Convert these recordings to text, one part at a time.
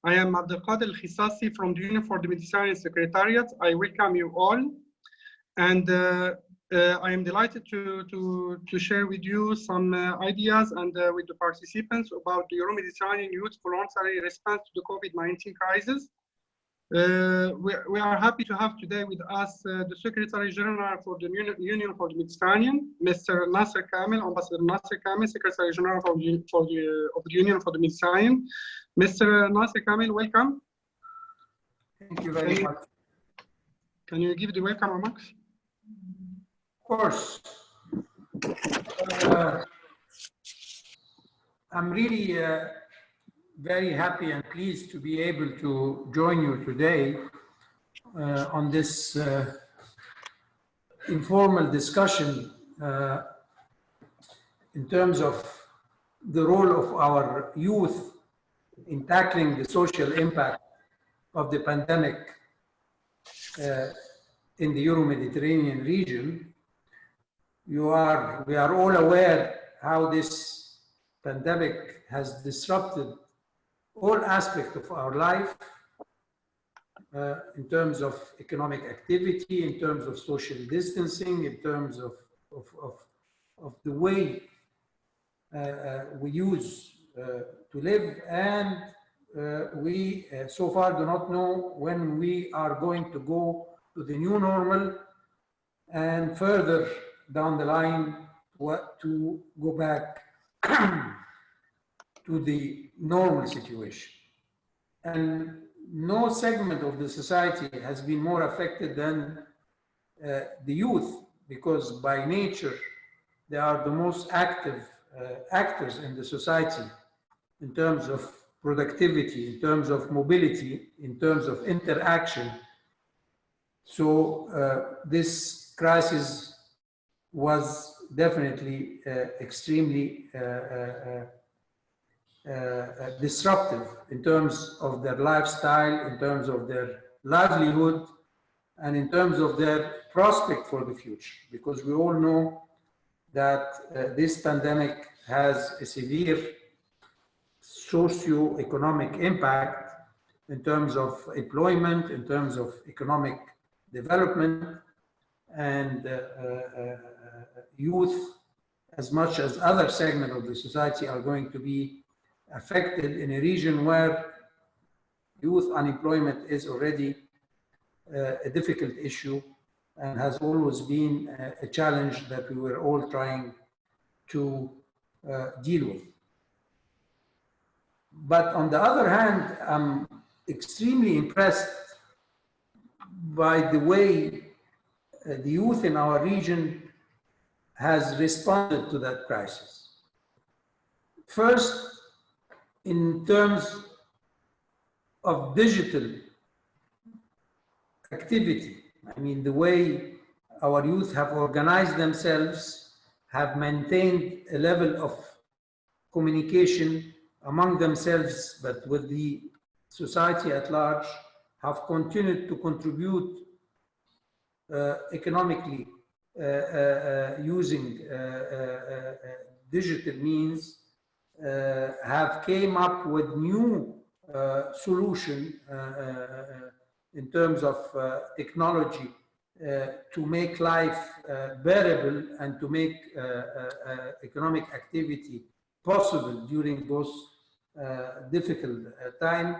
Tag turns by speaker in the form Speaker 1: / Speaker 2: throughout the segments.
Speaker 1: I am Abdelkader Al-Khisasi from the Union for the Mediterranean Secretariat. I welcome you all. And I am delighted to share with you some ideas and with the participants about the Euro-Mediterranean Youth Voluntary response to the COVID-19 crisis. We are happy to have today with us the Secretary General for the Union for the Mediterranean, Mr. Nasser Kamel, Ambassador Nasser Kamel, Secretary General of the Union for the Mediterranean. Mr. Nasser Kamel, welcome.
Speaker 2: Thank you very much.
Speaker 1: Can you give the welcome remarks?
Speaker 2: Of course. I'm really very happy and pleased to be able to join you today on this informal discussion in terms of the role of our youth in tackling the social impact of the pandemic in the Euro-Mediterranean region. We are all aware how this pandemic has disrupted all aspects of our life in terms of economic activity, in terms of social distancing, in terms of the way we use to live, and we so far do not know when we are going to go to the new normal, and further down the line to go back to the normal situation. And no segment of the society has been more affected than the youth, because by nature they are the most active actors in the society in terms of productivity, in terms of mobility, in terms of interaction. So this crisis was definitely extremely disruptive in terms of their lifestyle, in terms of their livelihood, and in terms of their prospect for the future, because we all know that this pandemic has a severe socio-economic impact in terms of employment, in terms of economic development, and youth, as much as other segments of the society, are going to be affected in a region where youth unemployment is already a difficult issue and has always been a challenge that we were all trying to deal with. But on the other hand, I'm extremely impressed by the way the youth in our region has responded to that crisis. First, in terms of digital activity, I mean, the way our youth have organized themselves, have maintained a level of communication among themselves, but with the society at large, have continued to contribute economically using digital means, have came up with new solution in terms of technology to make life bearable and to make economic activity possible during those difficult time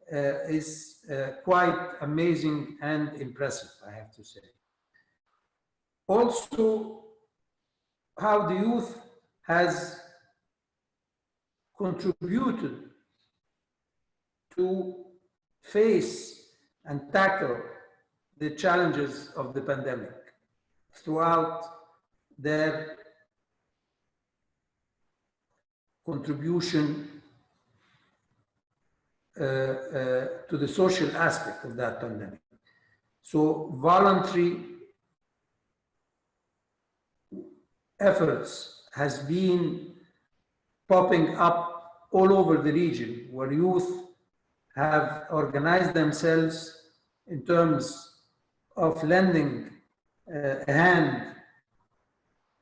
Speaker 2: is quite amazing and impressive, I have to say. Also, how the youth has contributed to face and tackle the challenges of the pandemic throughout their contribution to the social aspect of that pandemic. So voluntary efforts has been popping up all over the region, where youth have organized themselves in terms of lending a hand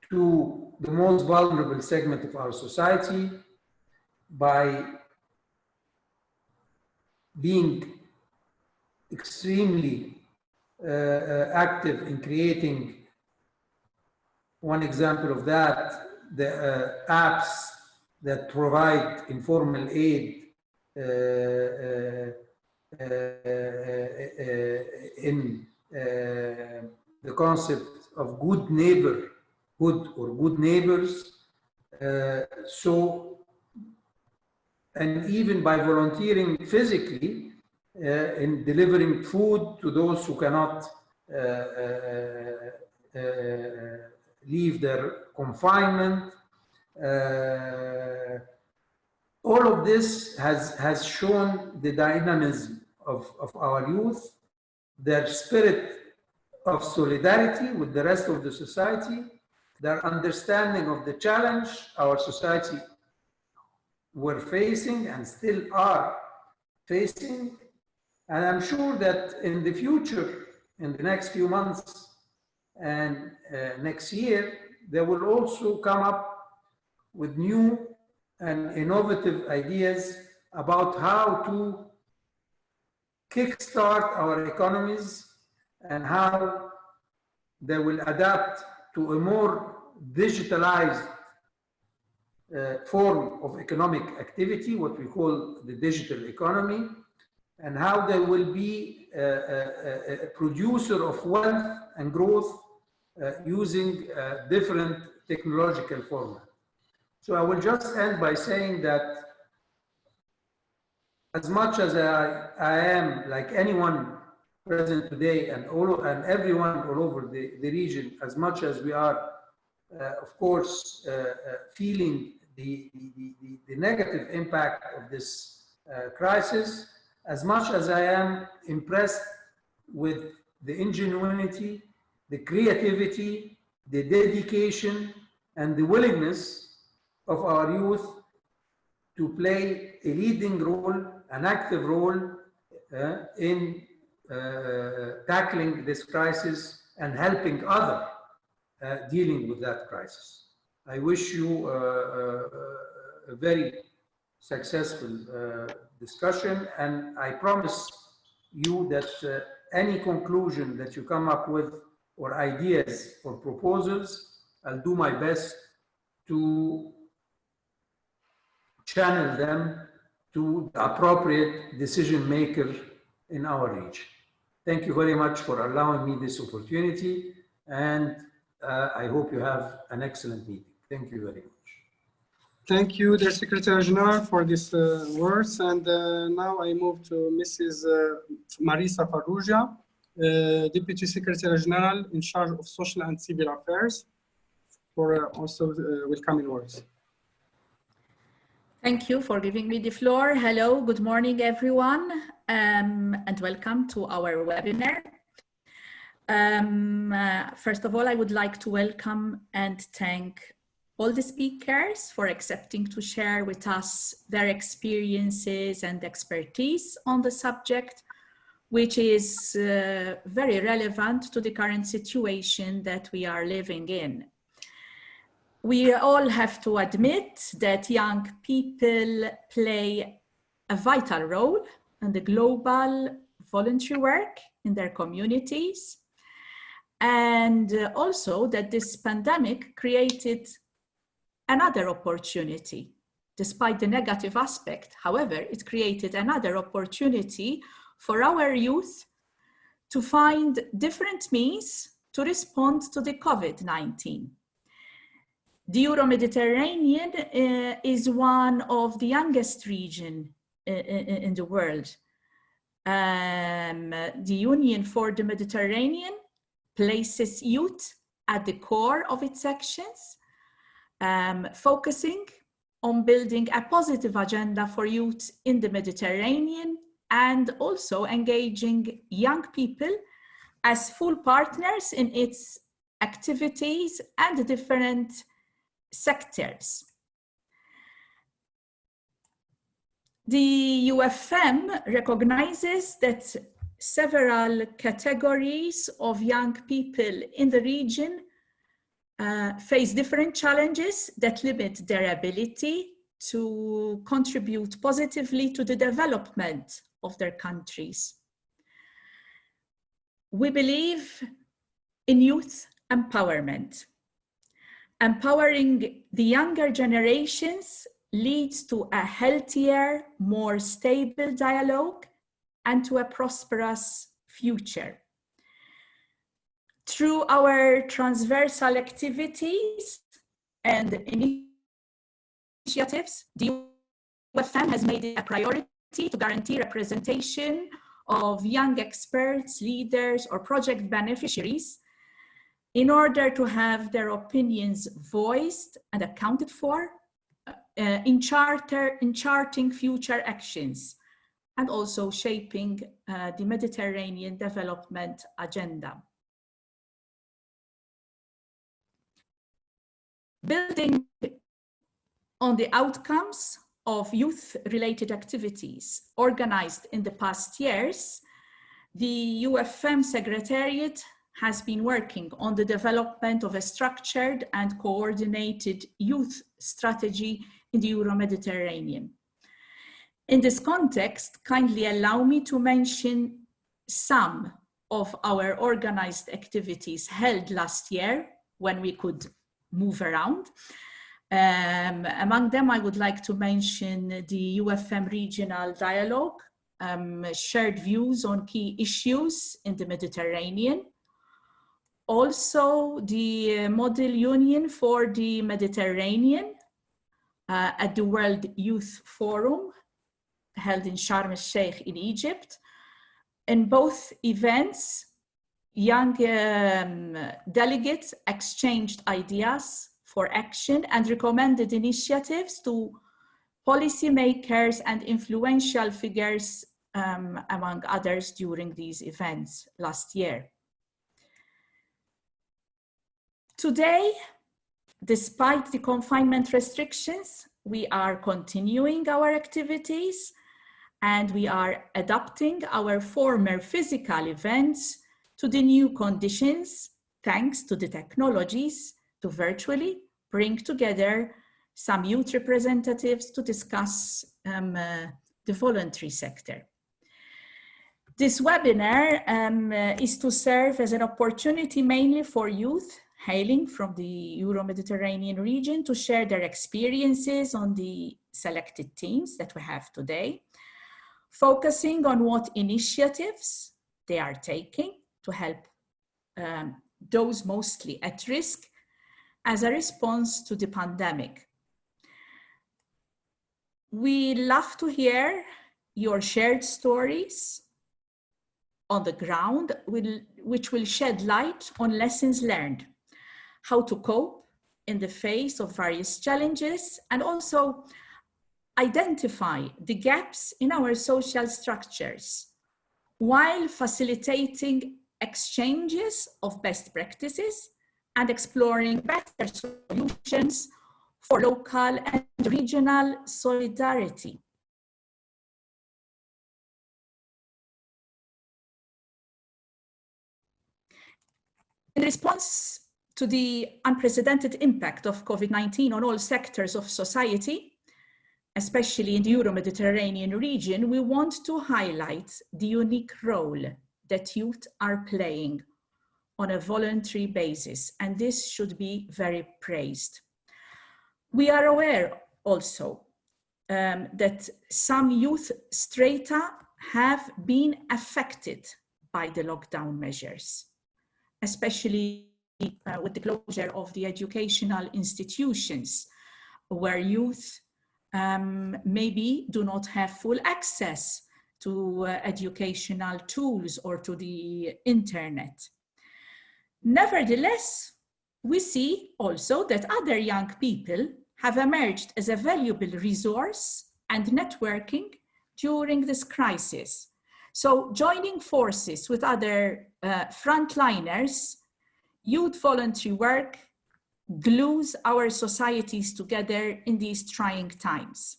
Speaker 2: to the most vulnerable segment of our society by being extremely active in creating. One example of that, the apps that provide informal aid in the concept of good neighborhood or good neighbors. And even by volunteering physically in delivering food to those who cannot leave their confinement. All of this has shown the dynamism of our youth, their spirit of solidarity with the rest of the society, their understanding of the challenge our society were facing and still are facing. And I'm sure that in the future, in the next few months and next year, they will also come up with new and innovative ideas about how to kickstart our economies and how they will adapt to a more digitalized form of economic activity, what we call the digital economy, and how they will be a producer of wealth and growth using different technological formats. So I will just end by saying that as much as I am, like anyone present today and everyone all over the region, as much as we are, of course, feeling the negative impact of this crisis, as much as I am impressed with the ingenuity, the creativity, the dedication, and the willingness of our youth to play a leading role, an active role in tackling this crisis and helping others dealing with that crisis. I wish you a very successful discussion, and I promise you that any conclusion that you come up with or ideas or proposals, I'll do my best to channel them to the appropriate decision maker in our region. Thank you very much for allowing me this opportunity, and I hope you have an excellent meeting. Thank you very much.
Speaker 1: Thank you, dear Secretary General, for these words. And now I move to Mrs. Marissa Parousia, Deputy Secretary General in charge of Social and Civil Affairs, for also welcoming words.
Speaker 3: Thank you for giving me the floor. Hello, good morning, everyone, and welcome to our webinar. First of all, I would like to welcome and thank all the speakers for accepting to share with us their experiences and expertise on the subject, which is very relevant to the current situation that we are living in. We all have to admit that young people play a vital role in the global voluntary work in their communities, and also that this pandemic created another opportunity. Despite the negative aspect, however, it created another opportunity for our youth to find different means to respond to the COVID-19. The Euro-Mediterranean is one of the youngest regions in the world. The Union for the Mediterranean places youth at the core of its actions, focusing on building a positive agenda for youth in the Mediterranean and also engaging young people as full partners in its activities and different sectors. The UFM recognizes that several categories of young people in the region face different challenges that limit their ability to contribute positively to the development of their countries. We believe in youth empowerment. Empowering the younger generations leads to a healthier, more stable dialogue and to a prosperous future. Through our transversal activities and initiatives, the UFM has made it a priority to guarantee representation of young experts, leaders, or project beneficiaries in order to have their opinions voiced and accounted for in charting future actions and also shaping the Mediterranean development agenda. Building on the outcomes of youth-related activities organized in the past years, the UFM Secretariat has been working on the development of a structured and coordinated youth strategy in the Euro-Mediterranean. In this context, kindly allow me to mention some of our organized activities held last year when we could move around. Among them, I would like to mention the UFM Regional Dialogue, shared views on key issues in the Mediterranean. Also, the Model Union for the Mediterranean at the World Youth Forum held in Sharm el-Sheikh in Egypt. In both events, young delegates exchanged ideas for action and recommended initiatives to policymakers and influential figures, among others, during these events last year. Today, despite the confinement restrictions, we are continuing our activities and we are adapting our former physical events to the new conditions, thanks to the technologies, to virtually bring together some youth representatives to discuss the voluntary sector. This webinar is to serve as an opportunity mainly for youth hailing from the Euro-Mediterranean region to share their experiences on the selected themes that we have today, focusing on what initiatives they are taking to help those mostly at risk as a response to the pandemic. We love to hear your shared stories on the ground, which will shed light on lessons learned, how to cope in the face of various challenges, and also identify the gaps in our social structures while facilitating exchanges of best practices and exploring better solutions for local and regional solidarity. In response to the unprecedented impact of COVID-19 on all sectors of society, especially in the Euro-Mediterranean region, we want to highlight the unique role that youth are playing on a voluntary basis, and this should be very praised. We are aware also that some youth strata have been affected by the lockdown measures, especially with the closure of the educational institutions, where youth maybe do not have full access to educational tools or to the internet. Nevertheless, we see also that other young people have emerged as a valuable resource and networking during this crisis. So joining forces with other frontliners, youth voluntary work glues our societies together in these trying times.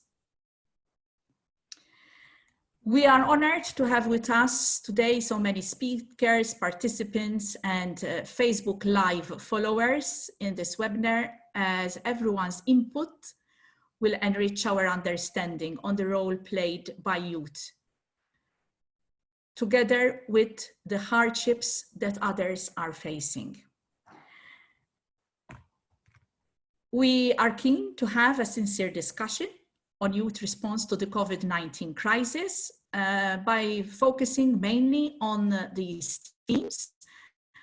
Speaker 3: We are honored to have with us today so many speakers, participants, and Facebook Live followers in this webinar, as everyone's input will enrich our understanding on the role played by youth, together with the hardships that others are facing. We are keen to have a sincere discussion on youth response to the COVID-19 crisis by focusing mainly on these themes: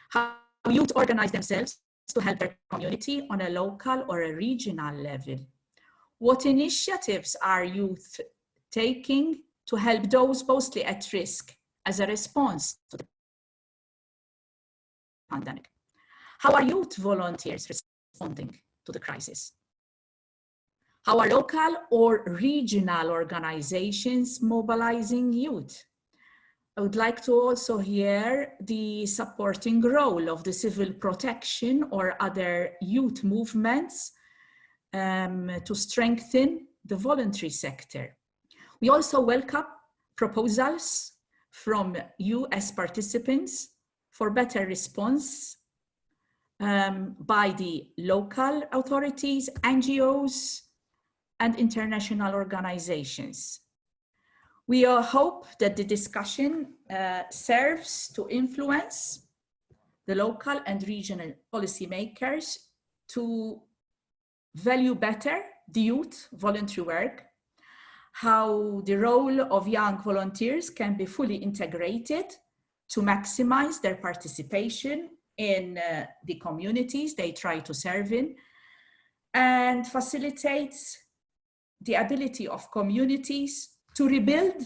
Speaker 3: how youth organize themselves to help their community on a local or a regional level. What initiatives are youth taking to help those mostly at risk as a response to the pandemic? How are youth volunteers responding to the crisis? How are local or regional organizations mobilizing youth? I would like to also hear the supporting role of the civil protection or other youth movements to strengthen the voluntary sector. We also welcome proposals from you as participants for better response by the local authorities, NGOs, and international organizations. We hope that the discussion serves to influence the local and regional policymakers to value better the youth voluntary work, how the role of young volunteers can be fully integrated to maximize their participation in the communities they try to serve in, and facilitates the ability of communities to rebuild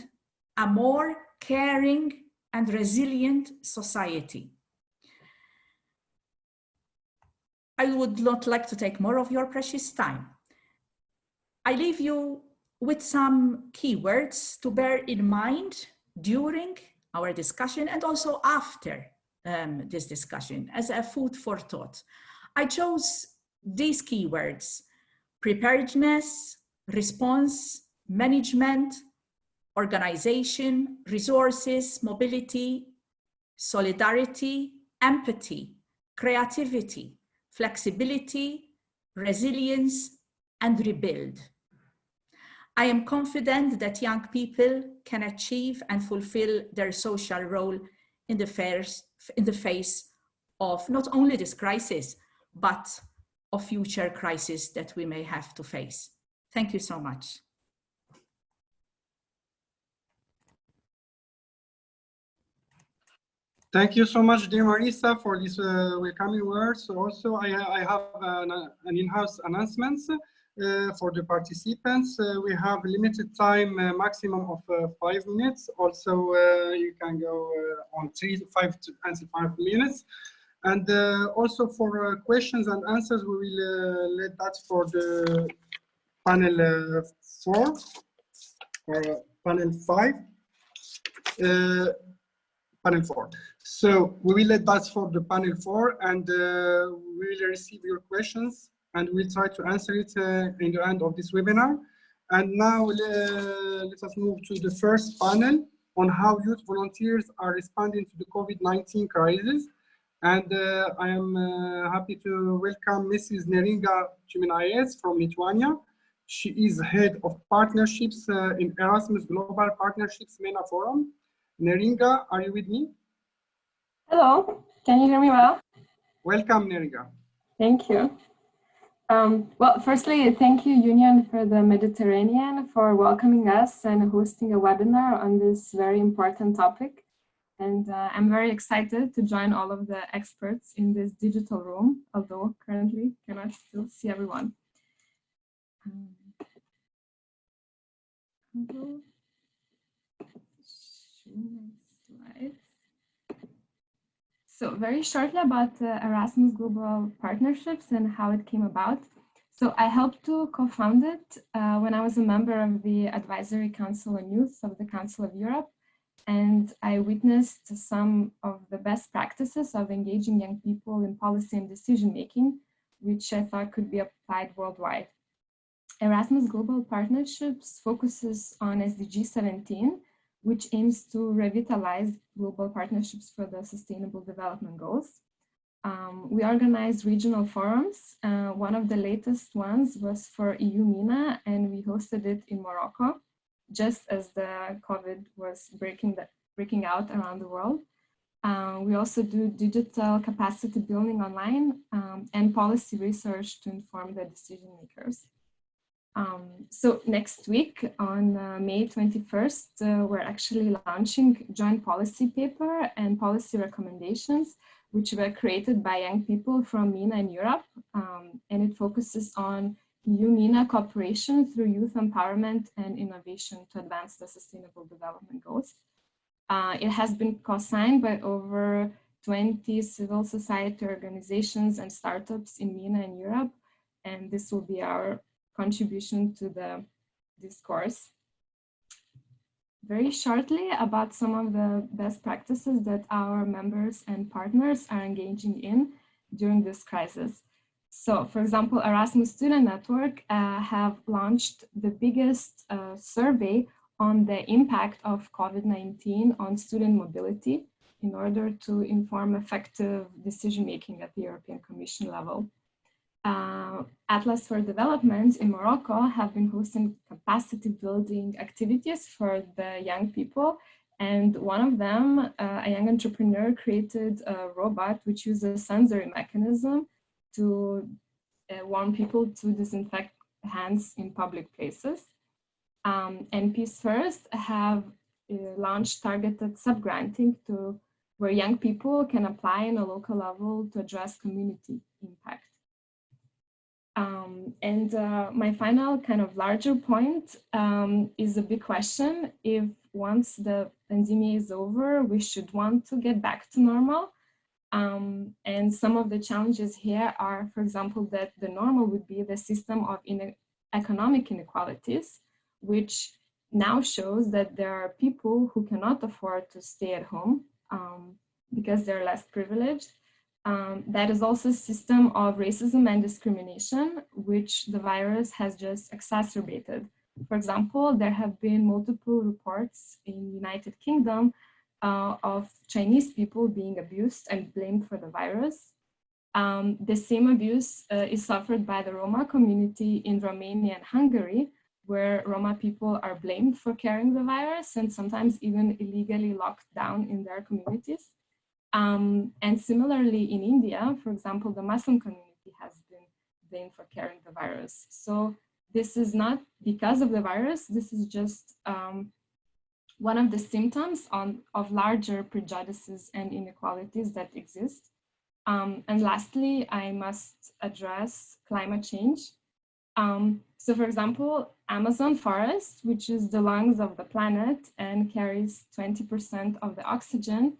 Speaker 3: a more caring and resilient society. I would not like to take more of your precious time. I leave you with some keywords to bear in mind during our discussion and also after this discussion as a food for thought. I chose these keywords: preparedness, response, management, organization, resources, mobility, solidarity, empathy, creativity, flexibility, resilience, and rebuild. I am confident that young people can achieve and fulfill their social role in the face of not only this crisis, but of future crises that we may have to face. Thank you so much.
Speaker 1: Thank you so much, dear Marissa, for these welcoming words. Also, I have an in-house announcements for the participants. We have limited time, maximum of 5 minutes. Also, you can go on 3 to 5 to answer 5 minutes. And also for questions and answers, we will let that for the panel 4 or panel 5. Panel 4. So we will let that for the panel 4, and we will receive your questions and we'll try to answer it in the end of this webinar. And now let us move to the first panel on how youth volunteers are responding to the COVID-19 crisis. And I am happy to welcome Mrs. Neringa Chiminaez from Lithuania. She is head of partnerships in Erasmus Global Partnerships MENA Forum. Neringa, are you with me?
Speaker 4: Hello, can you hear me well?
Speaker 1: Welcome, Neringa.
Speaker 4: Thank you. Well, firstly, thank you, Union for the Mediterranean, for welcoming us and hosting a webinar on this very important topic. And I'm very excited to join all of the experts in this digital room, although currently cannot still see everyone. So very shortly about Erasmus Global Partnerships and how it came about. So I helped to co-found it when I was a member of the Advisory Council on Youth of the Council of Europe. And I witnessed some of the best practices of engaging young people in policy and decision-making, which I thought could be applied worldwide. Erasmus Global Partnerships focuses on SDG 17, which aims to revitalize global partnerships for the Sustainable Development Goals. We organized regional forums. One of the latest ones was for EU MENA, and we hosted it in Morocco, just as the COVID was breaking out around the world. We also do digital capacity building online and policy research to inform the decision makers. So next week on May 21st, we're actually launching joint policy paper and policy recommendations, which were created by young people from MENA and Europe. And it focuses on EU-MENA cooperation through youth empowerment and innovation to advance the Sustainable Development Goals. It has been co-signed by over 20 civil society organizations and startups in MENA and Europe, and this will be our contribution to the discourse. Very shortly about some of the best practices that our members and partners are engaging in during this crisis. So, for example, Erasmus Student Network have launched the biggest survey on the impact of COVID-19 on student mobility in order to inform effective decision-making at the European Commission level. Atlas for Development in Morocco have been hosting capacity building activities for the young people. And one of them, a young entrepreneur, created a robot which uses a sensory mechanism to warn people to disinfect hands in public places. And Peace First have launched targeted sub-granting to where young people can apply on a local level to address community impact. My final kind of larger point is a big question. If once the pandemic is over, we should want to get back to normal. And some of the challenges here are, for example, that the normal would be the system of economic inequalities, which now shows that there are people who cannot afford to stay at home because they're less privileged. That is also a system of racism and discrimination, which the virus has just exacerbated. For example, there have been multiple reports in the United Kingdom of Chinese people being abused and blamed for the virus. The same abuse is suffered by the Roma community in Romania and Hungary, where Roma people are blamed for carrying the virus and sometimes even illegally locked down in their communities. And similarly in India, for example, the Muslim community has been blamed for carrying the virus. So this is not because of the virus, this is just one of the symptoms of larger prejudices and inequalities that exist. And lastly, I must address climate change. So for example, Amazon forest, which is the lungs of the planet and carries 20% of the oxygen,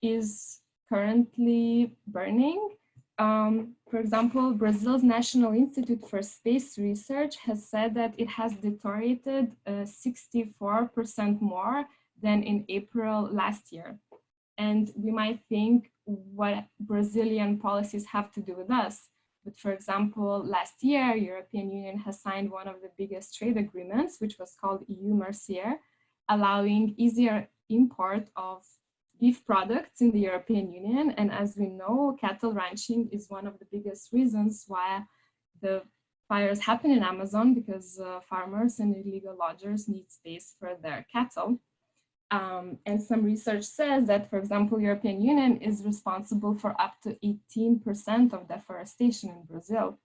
Speaker 4: is currently burning. For example, Brazil's National Institute for Space Research has said that it has deteriorated 64% more than in April last year. And we might think what Brazilian policies have to do with us. But for example, last year, European Union has signed one of the biggest trade agreements, which was called EU-Mercosur, allowing easier import of beef products in the European Union. And as we know, cattle ranching is one of the biggest reasons why the fires happen in Amazon, because farmers and illegal lodgers need space for their cattle. And some research says that, for example, European Union is responsible for up to 18% of deforestation in Brazil.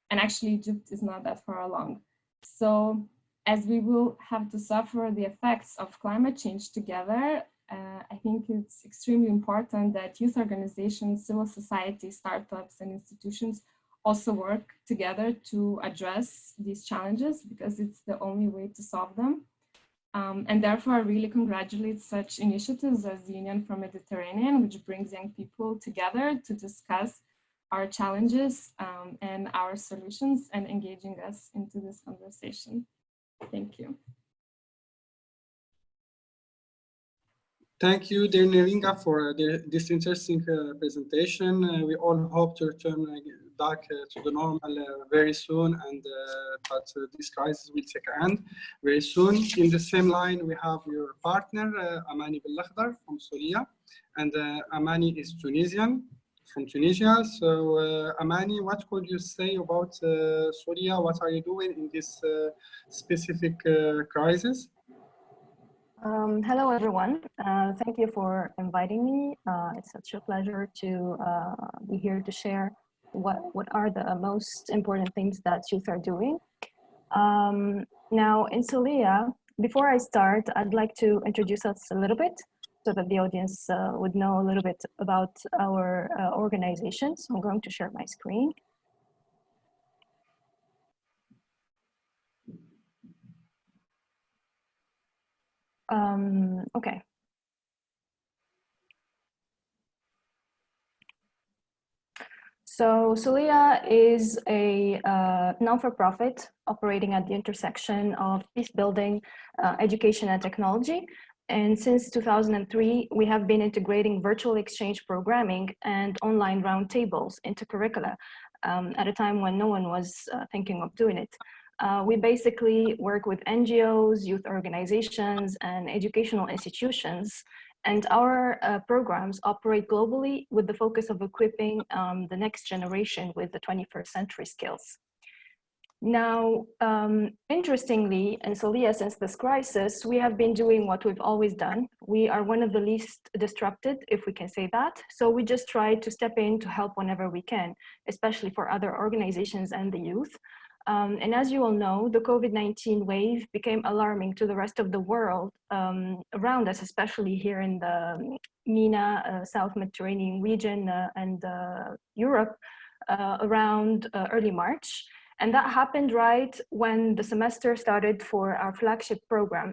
Speaker 4: And actually Egypt is not that far along. So as we will have to suffer the effects of climate change together, I think it's extremely important that youth organizations, civil society, startups, and institutions also work together to address these challenges, because it's the only way to solve them. And therefore, I really congratulate such initiatives as the Union for Mediterranean, which brings young people together to discuss our challenges and our solutions, and engaging us into this conversation. Thank you.
Speaker 1: Thank you, dear Neringa, for this interesting presentation. We all hope to return back to the normal very soon, and that this crisis will take an end very soon. In the same line, we have your partner, Amani Bellakhdar from Syria, and Amani is Tunisian from Tunisia. So Amani, what could you say about Syria? What are you doing in this specific crisis?
Speaker 5: Hello, everyone. Thank you for inviting me. It's such a pleasure to be here to share what are the most important things that youth are doing. Now, in Syria, before I start, I'd like to introduce us a little bit so that the audience would know a little bit about our organization. So I'm going to share my screen. Okay. So Syria is a non-for-profit operating at the intersection of peace building, education and technology. And since 2003, we have been integrating virtual exchange programming and online roundtables into curricula at a time when no one was thinking of doing it. We basically work with NGOs, youth organizations, and educational institutions. And our programs operate globally with the focus of equipping the next generation with the 21st century skills. Now, interestingly, in Syria, since this crisis, we have been doing what we've always done. We are one of the least disrupted, if we can say that. So we just try to step in to help whenever we can, especially for other organizations and the youth. And as you all know, the COVID-19 wave became alarming to the rest of the world around us, especially here in the MENA, South Mediterranean region and Europe around early March. And that happened right when the semester started for our flagship program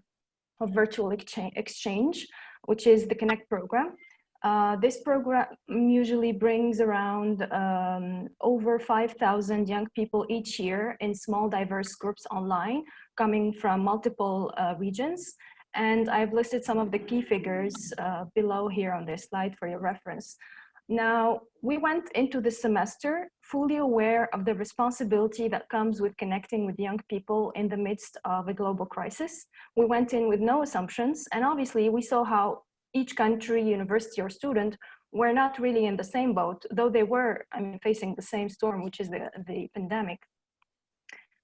Speaker 5: of virtual exchange, which is the Connect program. This program usually brings around over 5,000 young people each year in small diverse groups online, coming from multiple regions. And I've listed some of the key figures below here on this slide for your reference. Now, we went into this semester fully aware of the responsibility that comes with connecting with young people in the midst of a global crisis. We went in with no assumptions, and obviously we saw how each country, university, or student were not really in the same boat, though they were, facing the same storm, which is the pandemic.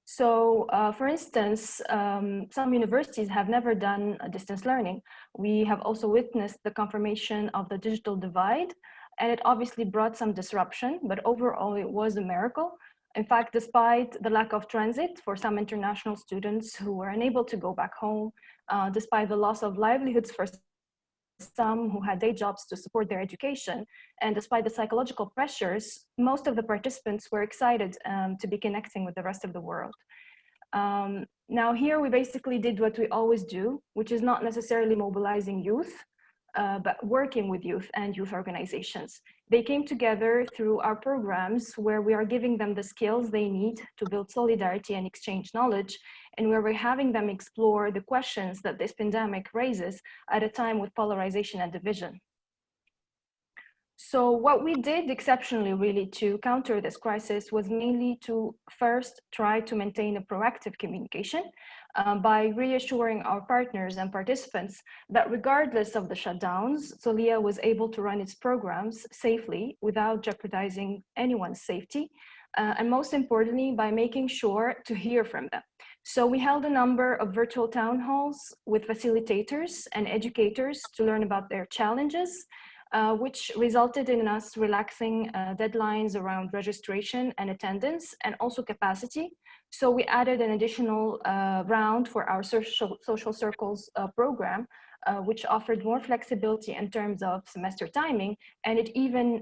Speaker 5: So, for instance, some universities have never done distance learning. We have also witnessed the confirmation of the digital divide, and it obviously brought some disruption, but overall it was a miracle. In fact, despite the lack of transit for some international students who were unable to go back home, despite the loss of livelihoods for some who had day jobs to support their education, and despite the psychological pressures, most of the participants were excited to be connecting with the rest of the world. Now here we basically did what we always do, which is not necessarily mobilizing youth, but working with youth and youth organizations. They came together through our programs where we are giving them the skills they need to build solidarity and exchange knowledge, and where we're having them explore the questions that this pandemic raises at a time with polarization and division. So what we did exceptionally really to counter this crisis was mainly to first try to maintain a proactive communication by reassuring our partners and participants that regardless of the shutdowns, Syria was able to run its programs safely without jeopardizing anyone's safety. And most importantly, by making sure to hear from them. So we held a number of virtual town halls with facilitators and educators to learn about their challenges, which resulted in us relaxing deadlines around registration and attendance and also capacity. So we added an additional round for our social circles program, which offered more flexibility in terms of semester timing, and it even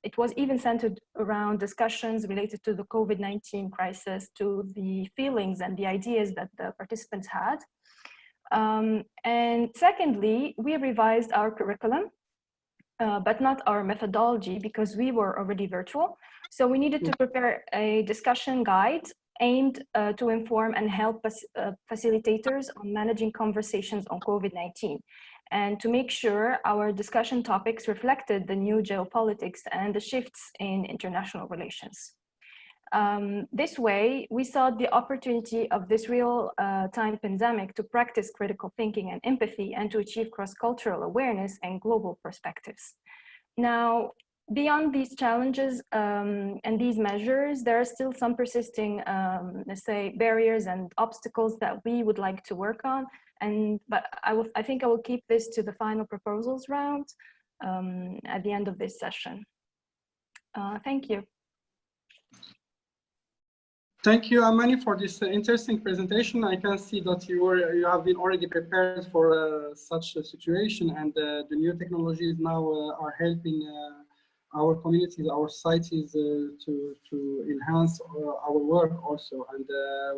Speaker 5: it was even centered around discussions related to the COVID-19 crisis, to the feelings and the ideas that the participants had. And secondly, we revised our curriculum, but not our methodology, because we were already virtual. So we needed to prepare a discussion guide aimed to inform and help facilitators on managing conversations on COVID-19, and to make sure our discussion topics reflected the new geopolitics and the shifts in international relations. This way, we saw the opportunity of this real-time pandemic to practice critical thinking and empathy and to achieve cross-cultural awareness and global perspectives. Now, beyond these challenges and these measures, there are still some persisting, let's say, barriers and obstacles that we would like to work on. But I think I will keep this to the final proposals round at the end of this session. Thank you.
Speaker 1: Thank you, Amani, for this interesting presentation. I can see that you have been already prepared for such a situation, and the new technologies now are helping our communities, our societies to enhance our work also. And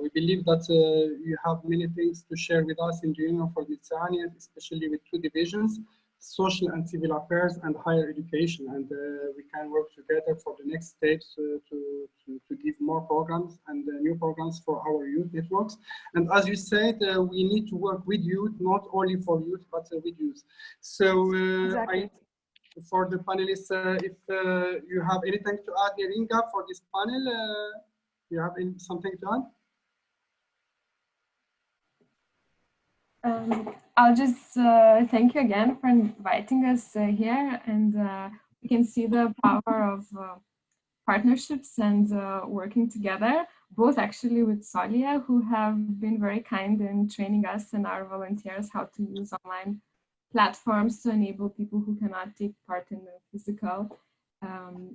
Speaker 1: we believe that you have many things to share with us in the Union for the Mediterranean, especially with two divisions, social and civil affairs and higher education. And we can work together for the next steps to give more programs and new programs for our youth networks. And as you said, we need to work with youth, not only for youth, but with youth. So
Speaker 5: Exactly.
Speaker 1: For the panelists, if you have anything to add, Neringa, for this panel, you have something to add?
Speaker 4: I'll just thank you again for inviting us here, and we can see the power of partnerships and working together, both actually with Solia, who have been very kind in training us and our volunteers how to use online platforms to enable people who cannot take part in the physical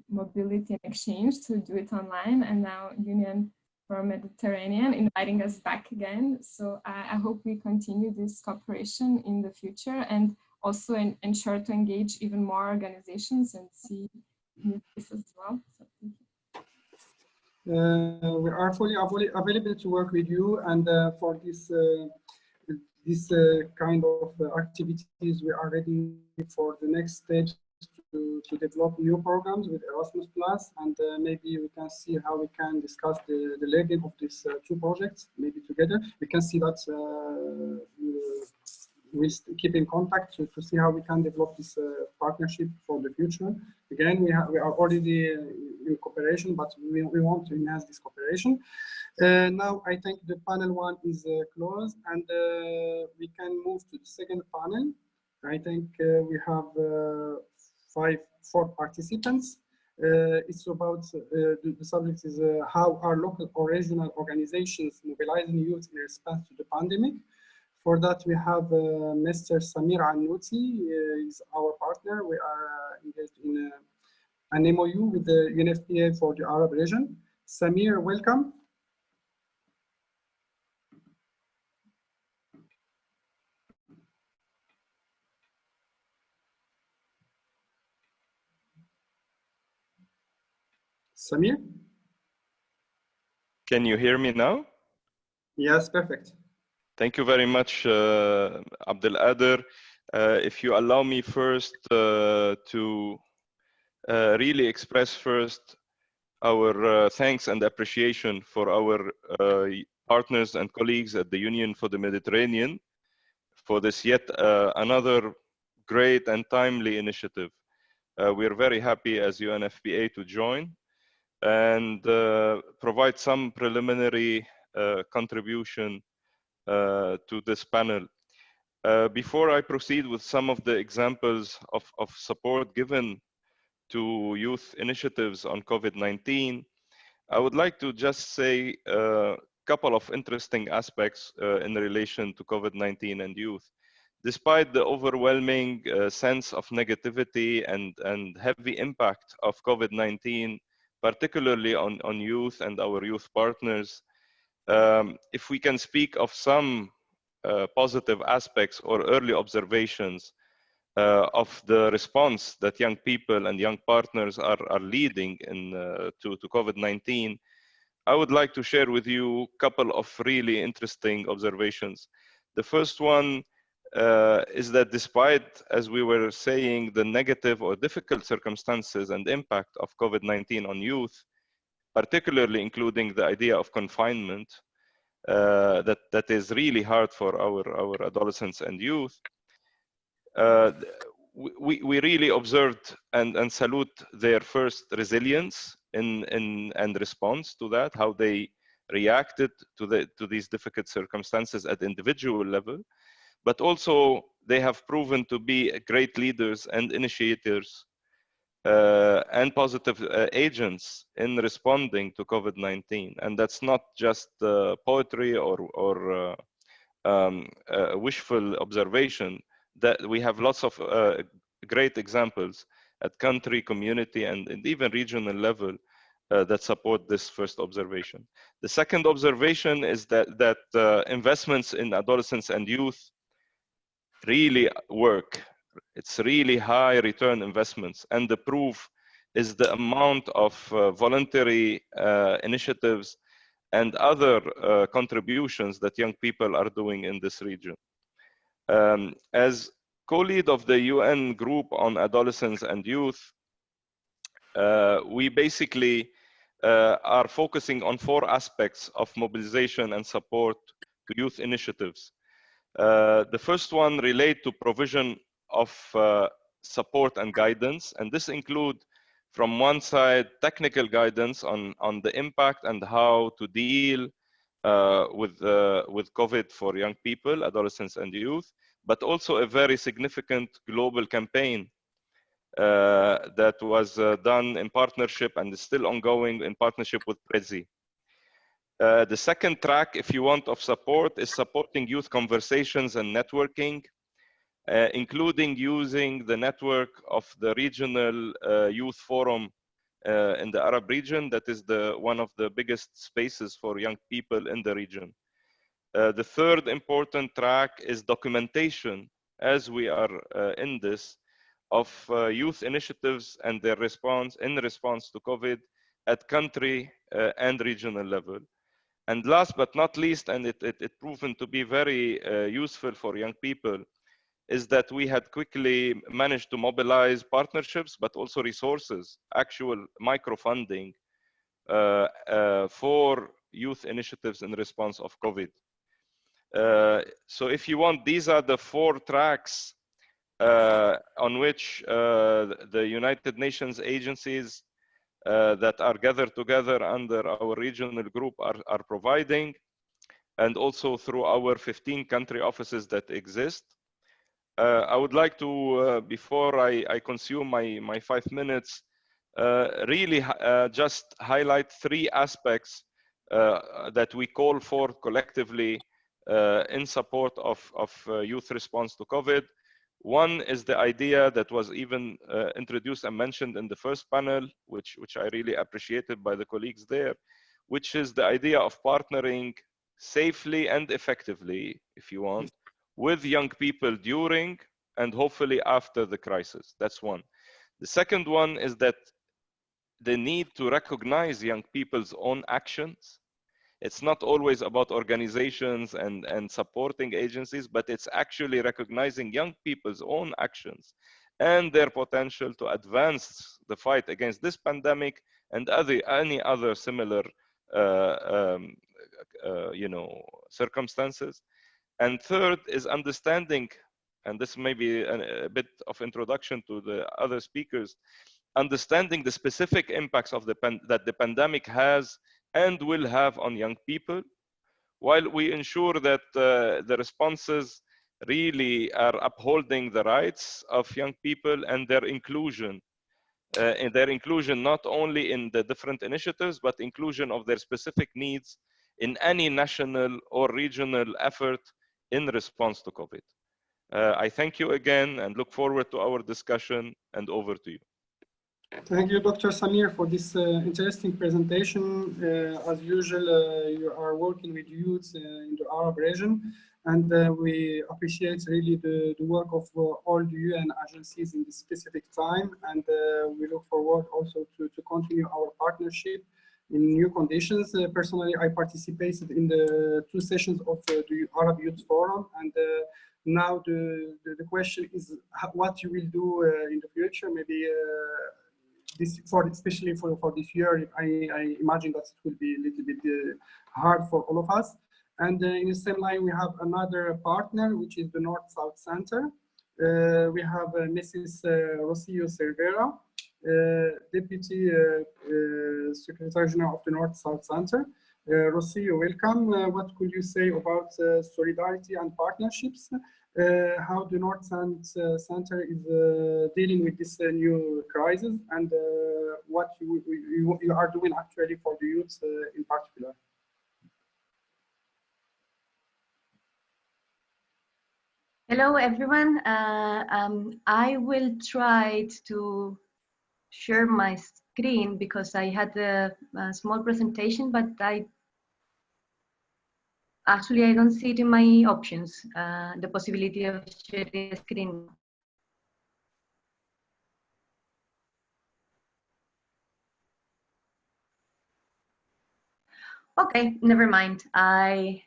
Speaker 4: mobility and exchange to do it online, and now Union for Mediterranean inviting us back again. So I hope we continue this cooperation in the future, and also ensure to engage even more organizations and see new places as well. So thank you.
Speaker 1: We are fully available to work with you, and for this kind of activities, we are ready for the next steps to develop new programs with Erasmus+, and maybe we can see how we can discuss the learning of these two projects, maybe together. We can see that we'll keep in contact to see how we can develop this partnership for the future. Again, we are already in cooperation, but we want to enhance this cooperation. Now I think the panel one is closed, and we can move to the second panel. I think we have four participants. It's about the subject is how are local or regional organizations mobilizing youth in response to the pandemic. For that, we have Mr. Samir Annouti, is our partner. We are engaged in an MOU with the UNFPA for the Arab region. Samir, welcome. Samir?
Speaker 6: Can you hear me now?
Speaker 1: Yes, perfect.
Speaker 6: Thank you very much, Abdelader. If you allow me first to really express first our thanks and appreciation for our partners and colleagues at the Union for the Mediterranean for this yet another great and timely initiative. We are very happy as UNFPA to join and provide some preliminary contribution to this panel. Before I proceed with some of the examples of support given to youth initiatives on COVID-19, I would like to just say a couple of interesting aspects in relation to COVID-19 and youth. Despite the overwhelming sense of negativity and heavy impact of COVID-19, particularly on youth and our youth partners, if we can speak of some positive aspects or early observations of the response that young people and young partners are leading to COVID-19, I would like to share with you a couple of really interesting observations. The first one is that despite, as we were saying, the negative or difficult circumstances and impact of COVID-19 on youth, particularly including the idea of confinement, that is really hard for our adolescents and youth, we really observed and salute their first resilience and response to that, how they reacted to these difficult circumstances at the individual level, but also they have proven to be great leaders and initiators and positive agents in responding to COVID-19. And that's not just poetry or wishful observation. That we have lots of great examples at country, community, and even regional level that support this first observation. The second observation is that investments in adolescents and youth really work. It's really high return investments, and the proof is the amount of voluntary initiatives and other contributions that young people are doing in this region. As co-lead of the UN group on adolescents and youth, we basically are focusing on 4 aspects of mobilization and support to youth initiatives. The first one relate to provision of support and guidance, and this include, from one side, technical guidance on the impact and how to deal with COVID for young people, adolescents and youth, but also a very significant global campaign that was done in partnership and is still ongoing in partnership with Parousia. The second track, if you want, of support is supporting youth conversations and networking, including using the network of the regional youth forum in the Arab region. That is one of the biggest spaces for young people in the region. The third important track is documentation, as we are in this, of youth initiatives and their response to COVID at country and regional level. And last but not least, and it proven to be very useful for young people, is that we had quickly managed to mobilize partnerships, but also resources, actual micro-funding for youth initiatives in response of COVID. So if you want, these are the 4 tracks on which the United Nations agencies that are gathered together under our regional group are providing, and also through our 15 country offices that exist. I would like to, before I consume my 5 minutes, really just highlight 3 aspects that we call for collectively in support of youth response to COVID. One is the idea that was even introduced and mentioned in the first panel, which I really appreciated by the colleagues there, which is the idea of partnering safely and effectively, if you want, with young people during and hopefully after the crisis. That's one. The second one is that the need to recognize young people's own actions. It's not always about organizations and supporting agencies, but it's actually recognizing young people's own actions and their potential to advance the fight against this pandemic and any other similar circumstances. And third is understanding, and this may be a bit of introduction to the other speakers, understanding the specific impacts of that the pandemic has and will have on young people, while we ensure that the responses really are upholding the rights of young people and their inclusion. Not only in the different initiatives, but inclusion of their specific needs in any national or regional effort in response to COVID. I thank you again and look forward to our discussion, and over to you.
Speaker 1: Thank you, Dr. Samir, for this interesting presentation. As usual, you are working with youth in the Arab region, and we appreciate really the work of all the UN agencies in this specific time, and we look forward also to continue our partnership in new conditions. Personally, I participated in the 2 sessions of the Arab Youth Forum, and now the question is what you will do in the future. Maybe especially for this year, I imagine that it will be a little bit hard for all of us. And in the same line, we have another partner, which is the North-South Center. We have Mrs. Rocio Cervera. Deputy Secretary General of the North-South Center. Rossi, you're welcome. What could you say about solidarity and partnerships? How the North-South Center is dealing with this new crisis, and what you are doing actually for the youth in particular?
Speaker 7: Hello, everyone. I will try to share my screen because I had a small presentation, but I don't see it in my options, the possibility of sharing the screen. Okay, never mind. I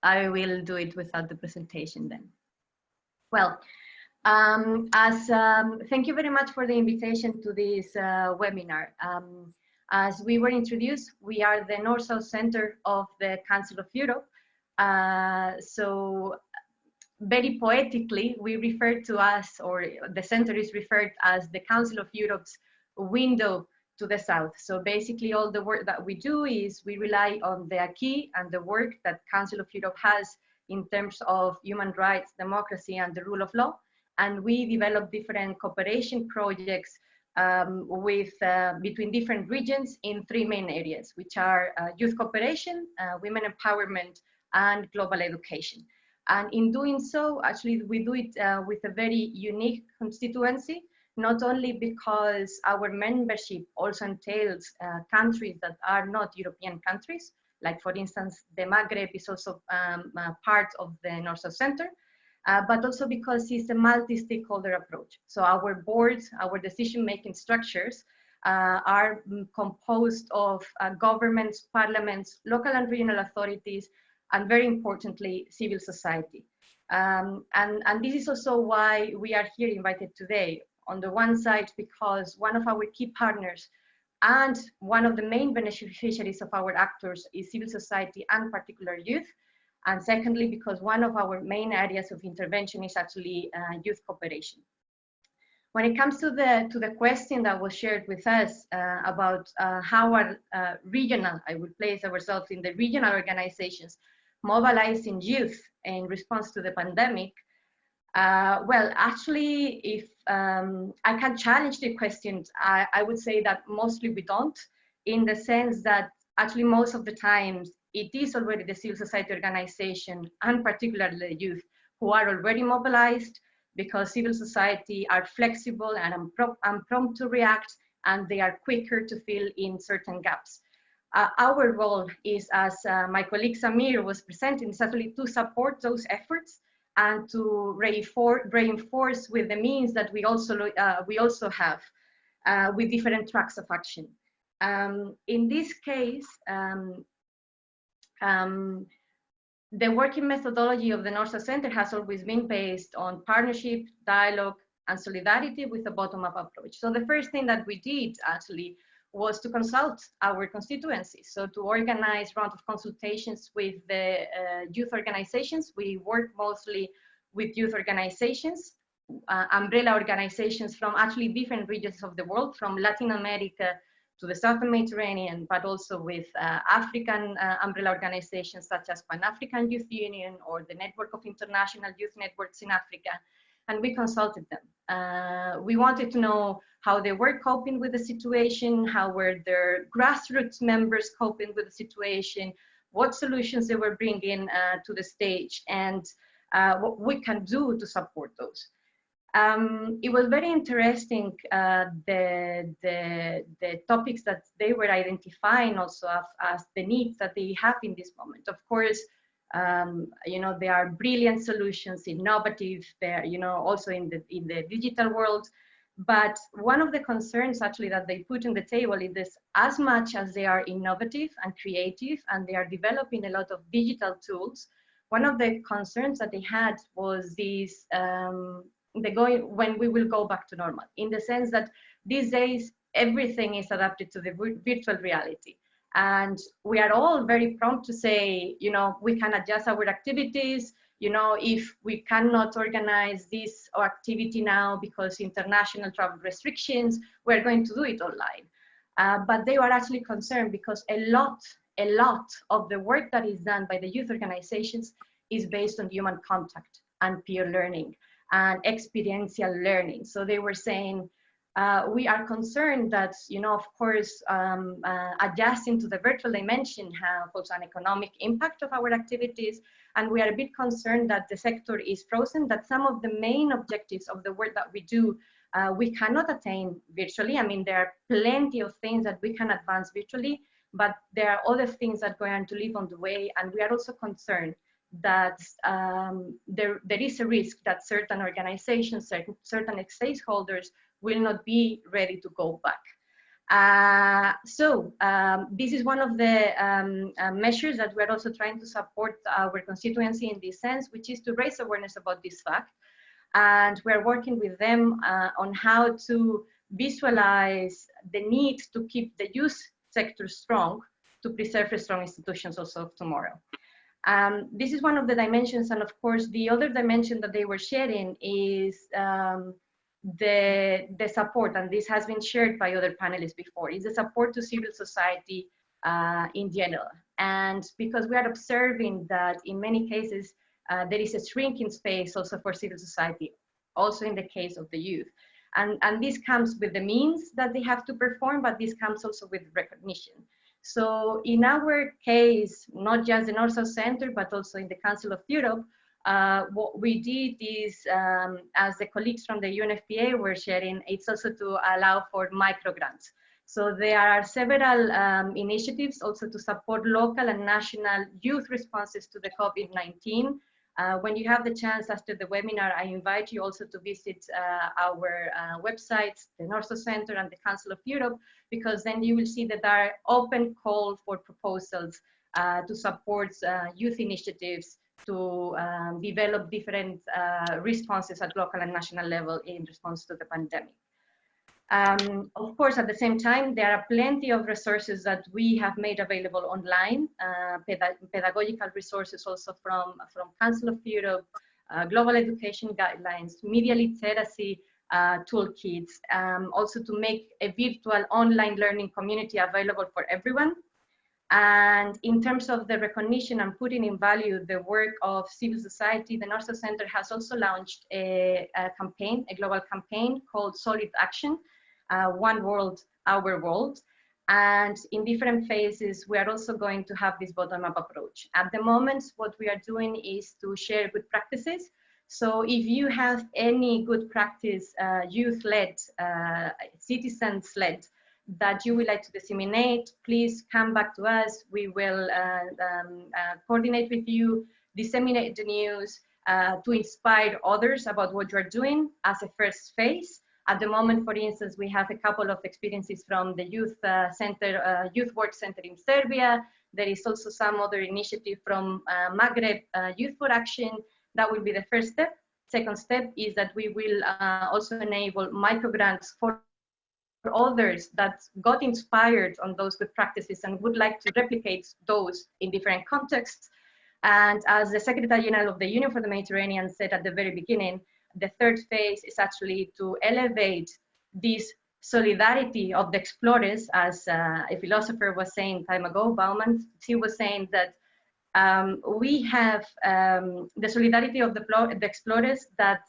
Speaker 7: will do it without the presentation then. Well, thank you very much for the invitation to this webinar. As we were introduced, we are the North-South Center of the Council of Europe. So very poetically, we refer to us, or the center is referred as the Council of Europe's window to the South. So basically all the work that we do is we rely on the acquis and the work that Council of Europe has in terms of human rights, democracy, and the rule of law. And we develop different cooperation projects between different regions in three main areas, which are youth cooperation, women empowerment, and global education. And in doing so, actually, we do it with a very unique constituency, not only because our membership also entails countries that are not European countries, like for instance, the Maghreb is also part of the North-South Center, but also because it's a multi-stakeholder approach. So our boards, our decision-making structures are composed of governments, parliaments, local and regional authorities, and very importantly, civil society. And this is also why we are here invited today. On the one side, because one of our key partners and one of the main beneficiaries of our actors is civil society and particular youth. And secondly, because one of our main areas of intervention is actually youth cooperation. When it comes to the question that was shared with us about how our regional, I would place ourselves in the regional organizations mobilizing youth in response to the pandemic, well, actually, if I can challenge the question, I would say that mostly we don't, in the sense that actually most of the times it is already the civil society organization and particularly the youth who are already mobilized, because civil society are flexible and prompt to react, and they are quicker to fill in certain gaps. Our role is, as my colleague Samir was presenting, is actually to support those efforts and to reinforce with the means that we also have with different tracks of action. In this case, the working methodology of the North-South Center has always been based on partnership, dialogue, and solidarity with a bottom-up approach. So the first thing that we did actually was to consult our constituencies. So to organize round of consultations with the youth organizations. We work mostly with youth organizations, umbrella organizations from actually different regions of the world, from Latin America to the Southern Mediterranean, but also with African umbrella organizations such as Pan-African Youth Union or the Network of International Youth Networks in Africa, and we consulted them. We wanted to know how they were coping with the situation, how were their grassroots members coping with the situation, what solutions they were bringing to the stage, and what we can do to support those. It was very interesting, the topics that they were identifying also as the needs that they have in this moment. Of course, you know, there are brilliant solutions, innovative, there, you know, also in the digital world. But one of the concerns actually that they put on the table is this: as much as they are innovative and creative and they are developing a lot of digital tools, one of the concerns that they had was this, when we will go back to normal, in the sense that these days everything is adapted to the virtual reality. And we are all very prompt to say, you know, we can adjust our activities, you know, if we cannot organize this activity now because international travel restrictions, we're going to do it online. But they were actually concerned because a lot of the work that is done by the youth organizations is based on human contact and peer learning and experiential learning. So they were saying, we are concerned that, you know, of course, adjusting to the virtual dimension have also an economic impact of our activities. And we are a bit concerned that the sector is frozen, that some of the main objectives of the work that we do, we cannot attain virtually. I mean, there are plenty of things that we can advance virtually, but there are other things that are going to live on the way. And we are also concerned that there is a risk that certain organizations, certain stakeholders will not be ready to go back. This is one of the measures that we're also trying to support our constituency in this sense, which is to raise awareness about this fact. And we're working with them on how to visualize the need to keep the youth sector strong, to preserve the strong institutions also of tomorrow. This is one of the dimensions, and of course the other dimension that they were sharing is the support, and this has been shared by other panelists before, is the support to civil society in general. And because we are observing that in many cases there is a shrinking space also for civil society, also in the case of the youth. And this comes with the means that they have to perform, but this comes also with recognition. So in our case, not just the North-South Center, but also in the Council of Europe, what we did is, as the colleagues from the UNFPA were sharing, it's also to allow for micro grants. So there are several initiatives also to support local and national youth responses to the COVID-19. When you have the chance after the webinar, I invite you also to visit our websites, the North-South Center and the Council of Europe, because then you will see that there are open call for proposals to support youth initiatives to develop different responses at local and national level in response to the pandemic. Of course, at the same time, there are plenty of resources that we have made available online, pedagogical resources also from Council of Europe, global education guidelines, media literacy toolkits, also to make a virtual online learning community available for everyone. And in terms of the recognition and putting in value the work of civil society, the North-South Center has also launched a campaign, a global campaign called Solid Action, One World, Our World. And in different phases, we are also going to have this bottom-up approach. At the moment, what we are doing is to share good practices. So if you have any good practice, youth-led, citizens-led, that you would like to disseminate, please come back to us. We will coordinate with you, disseminate the news to inspire others about what you're doing as a first phase. At the moment, for instance, we have a couple of experiences from the youth center, youth work center in Serbia. There is also some other initiative from Maghreb Youth for Action. That will be the first step. Second step is that we will also enable micro grants for others that got inspired on those good practices and would like to replicate those in different contexts. And as the Secretary General of the Union for the Mediterranean said at the very beginning, the third phase is actually to elevate this solidarity of the explorers, as a philosopher was saying time ago, Bauman. He was saying that we have the solidarity of the explorers, that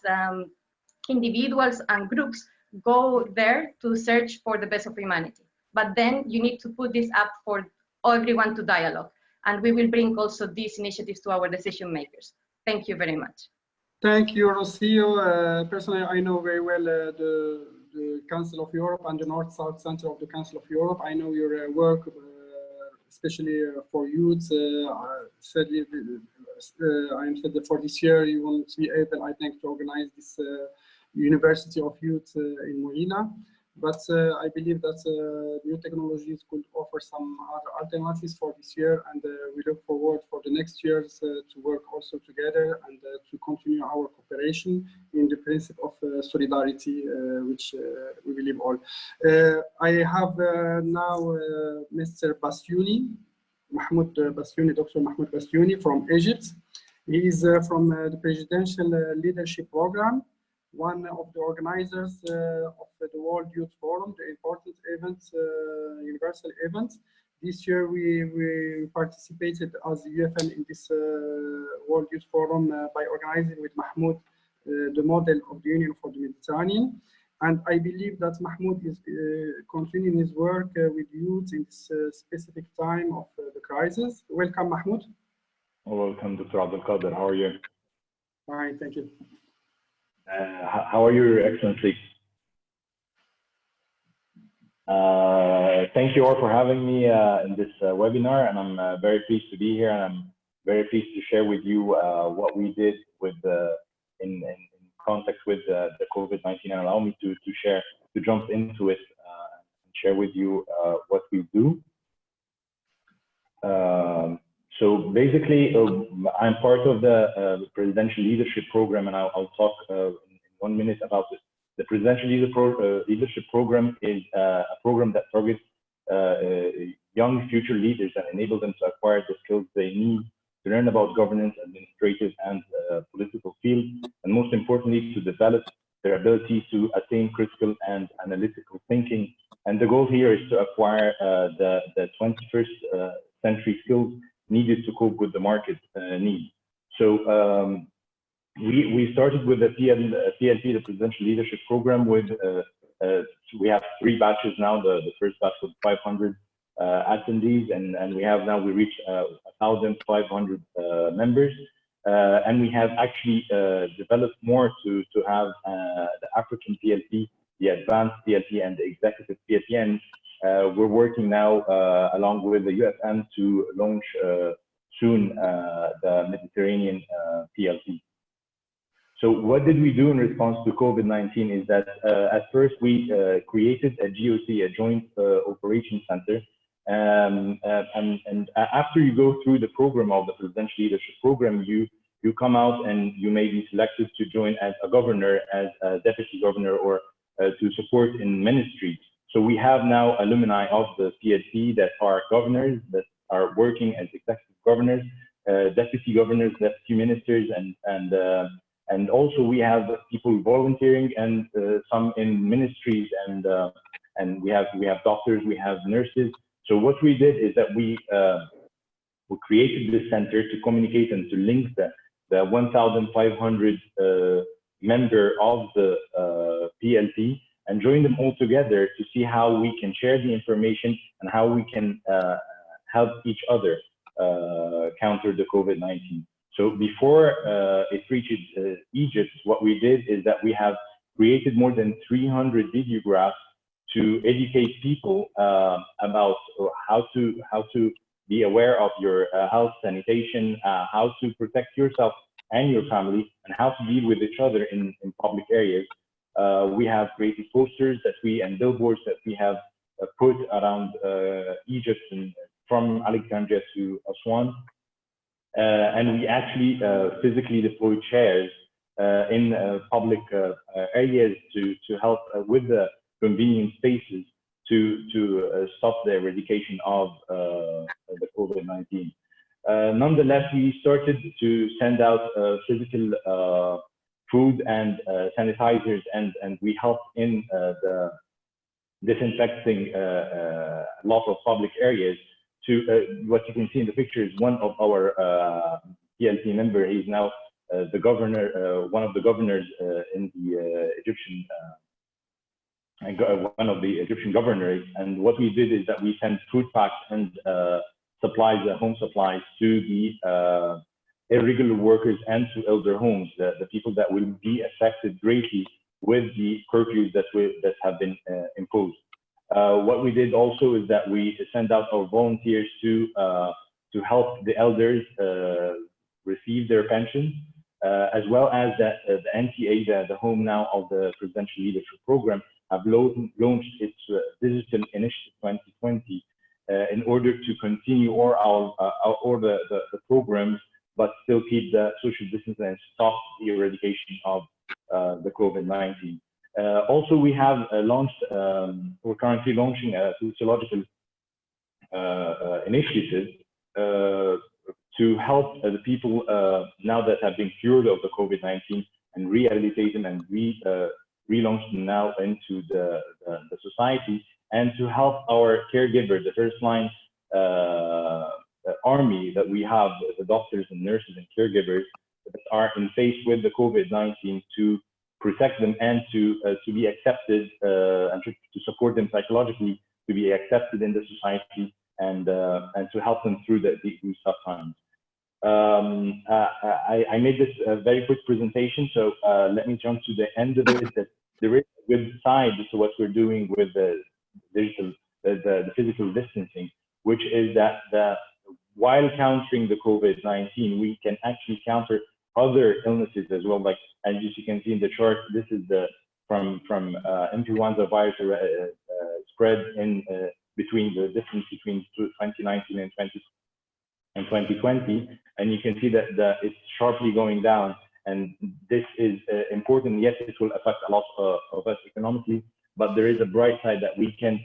Speaker 7: individuals and groups go there to search for the best of humanity. But then you need to put this up for everyone to dialogue. And we will bring also these initiatives to our decision makers. Thank you very much.
Speaker 1: Thank you, Rocio. Personally, I know very well the Council of Europe and the North-South Center of the Council of Europe. I know your work, especially for youth. Sadly, I am said that for this year, you won't be able, I think, to organize this University of Youth in Moina, but I believe that new technologies could offer some other alternatives for this year, and we look forward for the next years to work also together and to continue our cooperation in the principle of solidarity, which we believe all. I have now Mr. Bastiuni, Dr. Mahmoud Bastiuni from Egypt. He is from the Presidential Leadership Program, one of the organizers of the World Youth Forum, the important event, universal event. This year we participated as UFN in this World Youth Forum by organizing with Mahmoud the model of the Union for the Mediterranean. And I believe that Mahmoud is continuing his work with youth in this specific time of the crisis. Welcome, Mahmoud.
Speaker 8: Welcome, Dr. Abdelkader. How are you?
Speaker 1: Fine, thank you.
Speaker 8: How are you, Your Excellency? Thank you all for having me in this webinar, and I'm very pleased to be here, and I'm very pleased to share with you what we did with in context with the COVID-19, and allow me to jump into it and share with you what we do. So basically, I'm part of the Presidential Leadership Program, and I'll talk in 1 minute about this. The Presidential Leadership Program is a program that targets young future leaders and enables them to acquire the skills they need to learn about governance, administrative, and political fields, and most importantly, to develop their ability to attain critical and analytical thinking. And the goal here is to acquire the 21st century skills needed to cope with the market needs. So we started with the PLP, the Presidential Leadership Program, with we have 3 batches now. The first batch was 500 attendees, and we reached 1,500 members, and we have actually developed more to have the African PLP, the Advanced PLP, and the Executive PLP, and we're working now along with the UFM to launch soon the Mediterranean PLP. So what did we do in response to COVID-19 is that at first we created a GOC, a Joint Operations Center. And after you go through the program of the Presidential Leadership Program, you come out and you may be selected to join as a governor, as a deputy governor, or to support in ministries. So we have now alumni of the PLP that are governors, that are working as executive governors, deputy governors, deputy ministers, and also we have people volunteering, and some in ministries, and we have doctors, we have nurses. So what we did is that we created this center to communicate and to link the 1,500 member of the PLP and join them all together to see how we can share the information and how we can help each other counter the COVID-19. So before it reached Egypt, what we did is that we have created more than 300 videographs to educate people about how to be aware of your health, sanitation, how to protect yourself and your family, and how to deal with each other in public areas. We have created posters and billboards that we have put around Egypt, and from Alexandria to Aswan. And we actually physically deployed chairs in public areas to help with the convenient spaces to stop the eradication of the COVID-19. Nonetheless, we started to send out physical food and sanitizers, and we helped in the disinfecting a lot of public areas. To what you can see in the picture is one of our PLP member. He's now the governor, one of the governors in the Egyptian, one of the Egyptian governors. And what we did is that we sent food packs and supplies, home supplies, to the irregular workers and to elder homes, the people that will be affected greatly with the curfews that have been imposed. What we did also is that we send out our volunteers to help the elders receive their pensions, as well as the NTA, the home now of the Presidential Leadership Program, have launched its Digital Initiative 2020 in order to continue all the programs, but still keep the social distance and stop the eradication of the COVID-19. Also, we have launched, we're currently launching a sociological initiative to help the people now that have been cured of the COVID-19 and rehabilitate them and relaunch them now into the society, and to help our caregivers, the first line army that we have, the doctors and nurses and caregivers that are in face with the COVID-19, to protect them and to be accepted and to support them psychologically, to be accepted in the society, and to help them through these tough times. I made this a very quick presentation, so let me jump to the end of it. That there is a good side to what we're doing with the physical distancing, which is that while countering the COVID-19, we can actually counter other illnesses as well. Like, as you can see in the chart, this is from influenza virus spread in between the difference between 2019 and 2020, and you can see that it's sharply going down. And this is important. Yes, it will affect a lot of us economically, but there is a bright side that we can.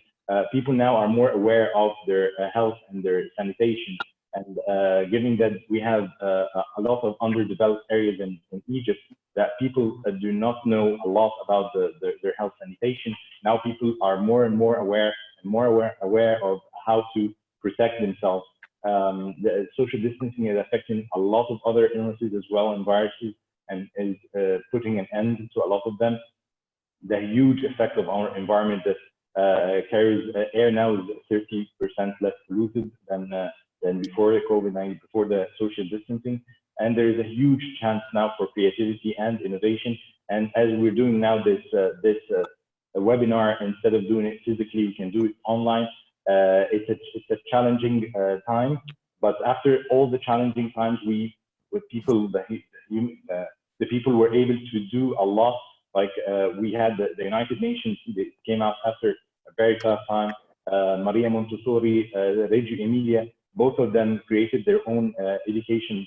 Speaker 8: People now are more aware of their health and their sanitation. And given that we have a lot of underdeveloped areas in Egypt, that people do not know a lot about their health sanitation, now people are more and more aware of how to protect themselves. The social distancing is affecting a lot of other illnesses as well, and viruses, and is putting an end to a lot of them. The huge effect of our environment that carries air now is 30% less polluted than before the COVID-19, before the social distancing. And there is a huge chance now for creativity and innovation. And as we're doing now this webinar, instead of doing it physically, we can do it online. It's a challenging time, but after all the challenging times, the people were able to do a lot. Like we had the United Nations that came out after a very tough time. Maria Montessori, Reggio Emilia, both of them created their own education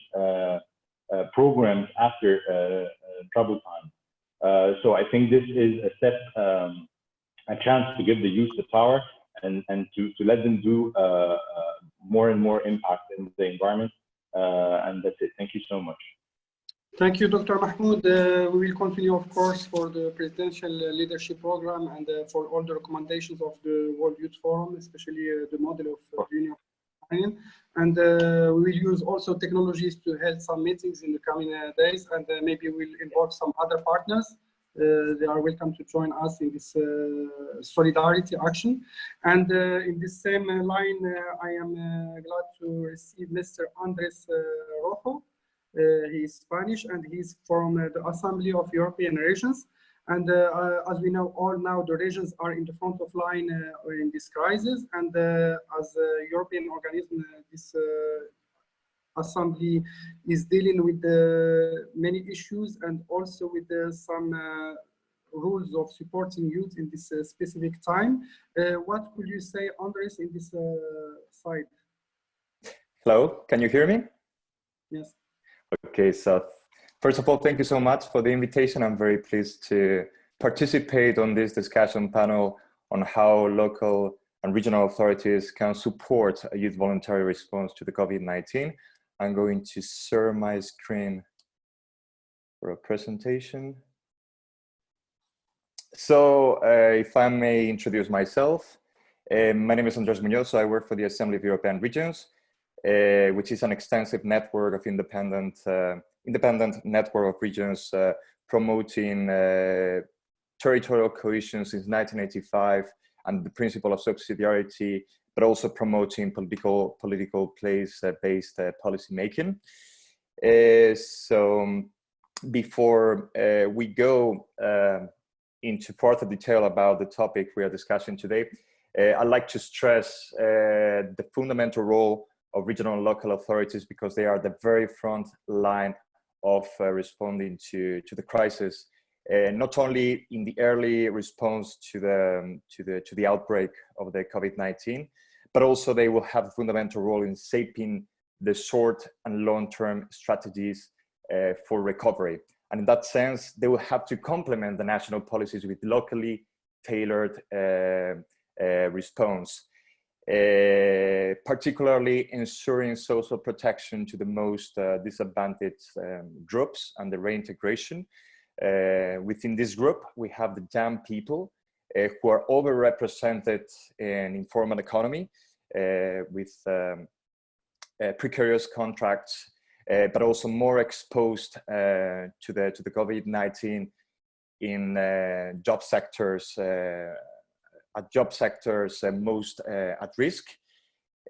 Speaker 8: programs after troubled time. So I think this is a step, a chance to give the youth the power and to let them do more and more impact in the environment. And that's it. Thank you so much.
Speaker 1: Thank you, Dr. Mahmoud. We will continue, of course, for the Presidential Leadership Program and for all the recommendations of the World Youth Forum, especially the model of the Union. And we will use also technologies to hold some meetings in the coming days, and maybe we'll involve some other partners. They are welcome to join us in this solidarity action. And in this same line, I am glad to receive Mr. Andres Rojo. He is Spanish and he's from the Assembly of European Regions. And as we know, all now the regions are in the front of line in this crisis. And as a European organism, this Assembly is dealing with many issues and also with some rules of supporting youth in this specific time. What could you say, Andres, in this side?
Speaker 9: Hello, can you hear me?
Speaker 1: Yes.
Speaker 9: Okay, so first of all, thank you so much for the invitation. I'm very pleased to participate on this discussion panel on how local and regional authorities can support a youth voluntary response to the COVID-19. I'm going to share my screen for a presentation. So if I may introduce myself, my name is Andres Muñoz. I work for the Assembly of European Regions, which is an extensive network of independent network of regions promoting territorial cohesion since 1985 and the principle of subsidiarity, but also promoting political place-based policy making. So before we go into further detail about the topic we are discussing today, I'd like to stress the fundamental role of regional and local authorities, because they are the very front line of responding to the crisis, not only in the early response to the outbreak of the COVID-19, but also they will have a fundamental role in shaping the short and long-term strategies for recovery. And in that sense, they will have to complement the national policies with locally tailored response. particularly ensuring social protection to the most disadvantaged groups and the reintegration. Within this group, we have the young people who are overrepresented in informal economy with precarious contracts, but also more exposed to the COVID-19 in job sectors, most at risk.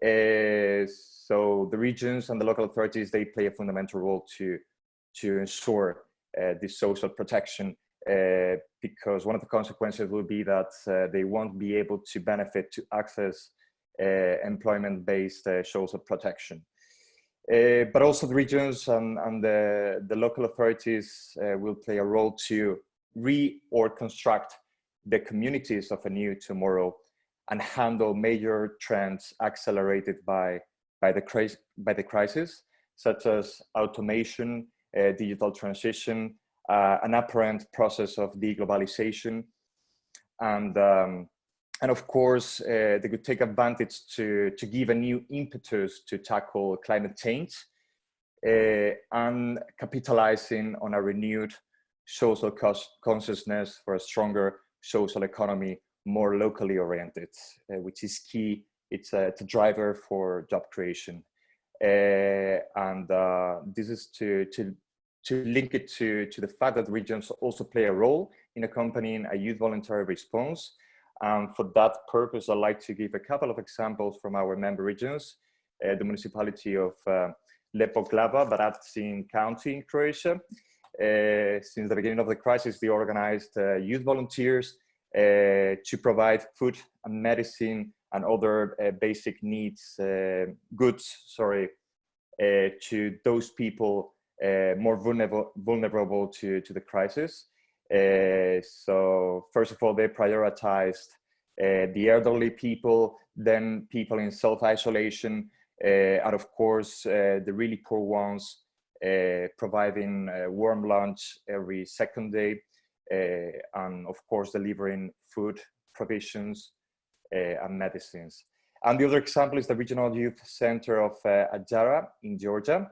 Speaker 9: So the regions and the local authorities, they play a fundamental role to ensure this social protection, because one of the consequences will be that they won't be able to benefit to access employment-based social protection. But also the regions and the local authorities will play a role to or construct the communities of a new tomorrow and handle major trends accelerated by the crisis, such as automation, digital transition, an apparent process of deglobalization, and of course they could take advantage to give a new impetus to tackle climate change and capitalizing on a renewed social consciousness for a stronger social economy, more locally oriented, which is key. It's a driver for job creation, and this is to link it to the fact that regions also play a role in accompanying a youth voluntary response. For that purpose, I'd like to give a couple of examples from our member regions. The municipality of Lepoglava, Baratzin County in Croatia. Since the beginning of the crisis, they organized youth volunteers to provide food and medicine and other basic needs, goods, to those people more vulnerable to the crisis. So first of all, they prioritized the elderly people, then people in self-isolation, and of course, the really poor ones, providing warm lunch every second day, and of course, delivering food, provisions, and medicines. And the other example is the Regional Youth Center of Adjara in Georgia.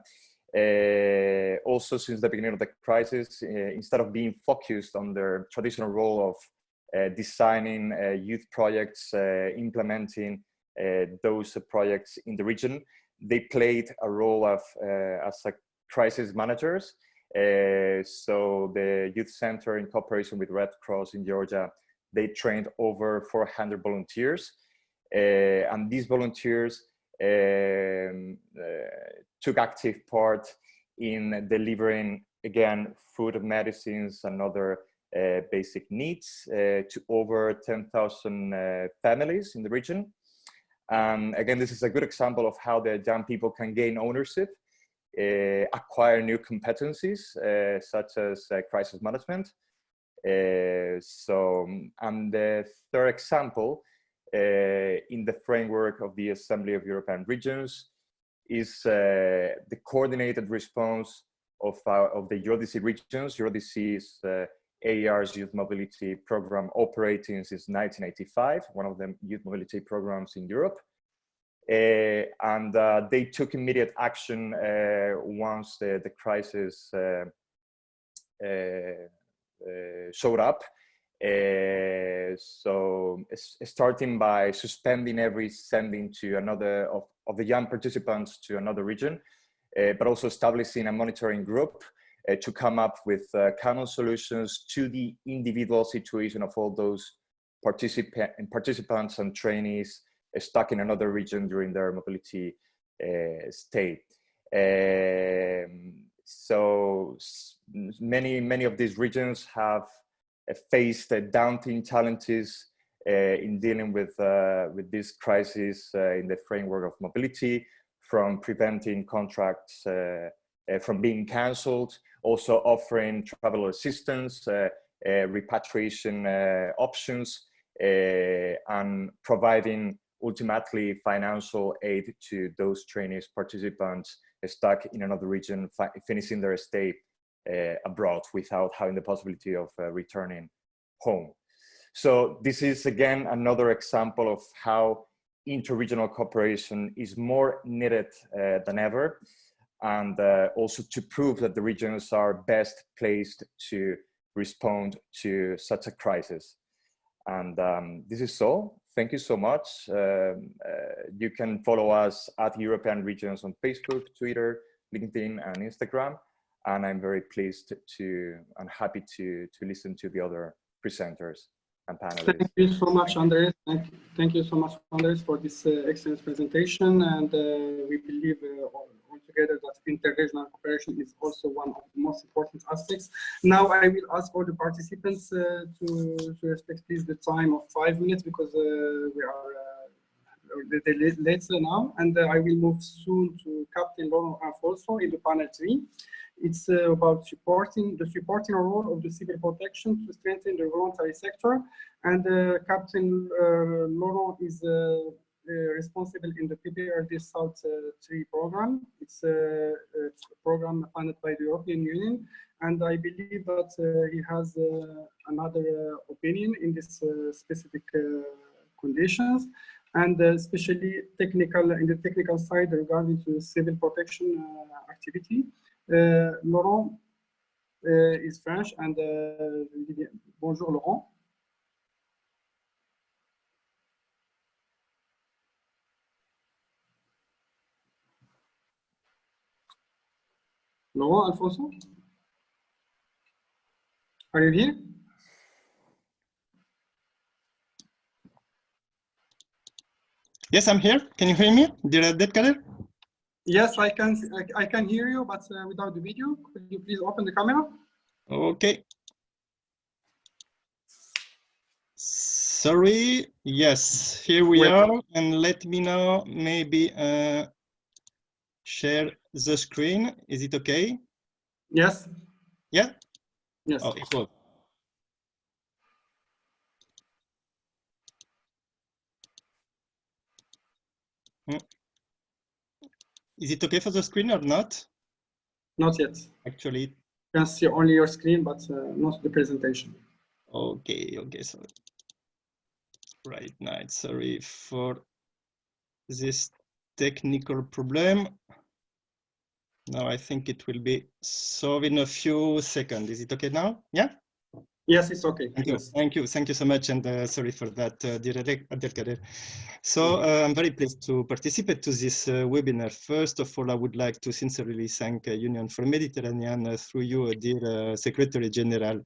Speaker 9: Also, since the beginning of the crisis, instead of being focused on their traditional role of designing youth projects, implementing those projects in the region, they played a role of as a crisis managers. So the youth center, in cooperation with Red Cross in Georgia, they trained over 400 volunteers, and these volunteers took active part in delivering, again, food, medicines, and other basic needs to over 10,000 families in the region. And again, this is a good example of how the young people can gain ownership, acquire new competencies, such as crisis management. And the third example, in the framework of the Assembly of European Regions, is the coordinated response of the Eurodc regions. Eurodc is AER's youth mobility program operating since 1985, one of the youth mobility programs in Europe. And they took immediate action once the crisis showed up. So starting by suspending every sending to another of the young participants to another region, but also establishing a monitoring group to come up with common solutions to the individual situation of all those participants and trainees stuck in another region during their mobility stay. So many of these regions have faced daunting challenges in dealing with this crisis in the framework of mobility, from preventing contracts from being cancelled, also offering travel assistance, repatriation options, and providing ultimately financial aid to those trainees, participants stuck in another region, finishing their stay abroad without having the possibility of returning home. So this is again another example of how interregional cooperation is more needed than ever, and also to prove that the regions are best placed to respond to such a crisis. And this is all. Thank you so much. You can follow us at European Regions on Facebook, Twitter, LinkedIn, and Instagram. And I'm very pleased and happy to listen to the other presenters and panelists.
Speaker 1: Thank you so much, Andres. Thank you so much, Andres, for this excellent presentation. And we believe altogether that interregional cooperation is also one of the most important aspects. Now I will ask all the participants to respect please the time of 5 minutes, because we are late now. And I will move soon to Captain Laurent Alfonso in the panel 3. It's about the supporting role of the civil protection to strengthen the voluntary sector. And Captain Laurent is responsible in the PPRD South 3 program. It's a program funded by the European Union. And I believe that he has another opinion in this specific conditions, and especially in the technical side regarding to civil protection activity. Laurent is French, and bonjour Laurent. Laurent Alfonso, are you here?
Speaker 10: Yes, I'm here. Can you hear me, dear Abdelkader?
Speaker 1: Yes, I can hear you, but without the video. Could you please open the camera?
Speaker 10: Okay. Sorry. Yes, here we are. And let me now maybe share the screen. Is it okay?
Speaker 1: Yes.
Speaker 10: Yeah?
Speaker 1: Yes.
Speaker 10: Oh, cool. Is it okay for the screen or not?
Speaker 1: Not yet.
Speaker 10: Actually,
Speaker 1: you can see only your screen, but not the presentation.
Speaker 10: Okay, so right now, sorry for this technical problem. Now I think it will be solved in a few seconds. Is it okay now? Yeah?
Speaker 1: Yes, it's okay.
Speaker 10: Thank you. Thank you so much, and sorry for that, dear Abdelkader. So I'm very pleased to participate to this webinar. First of all, I would like to sincerely thank Union for Mediterranean through you, dear Secretary General,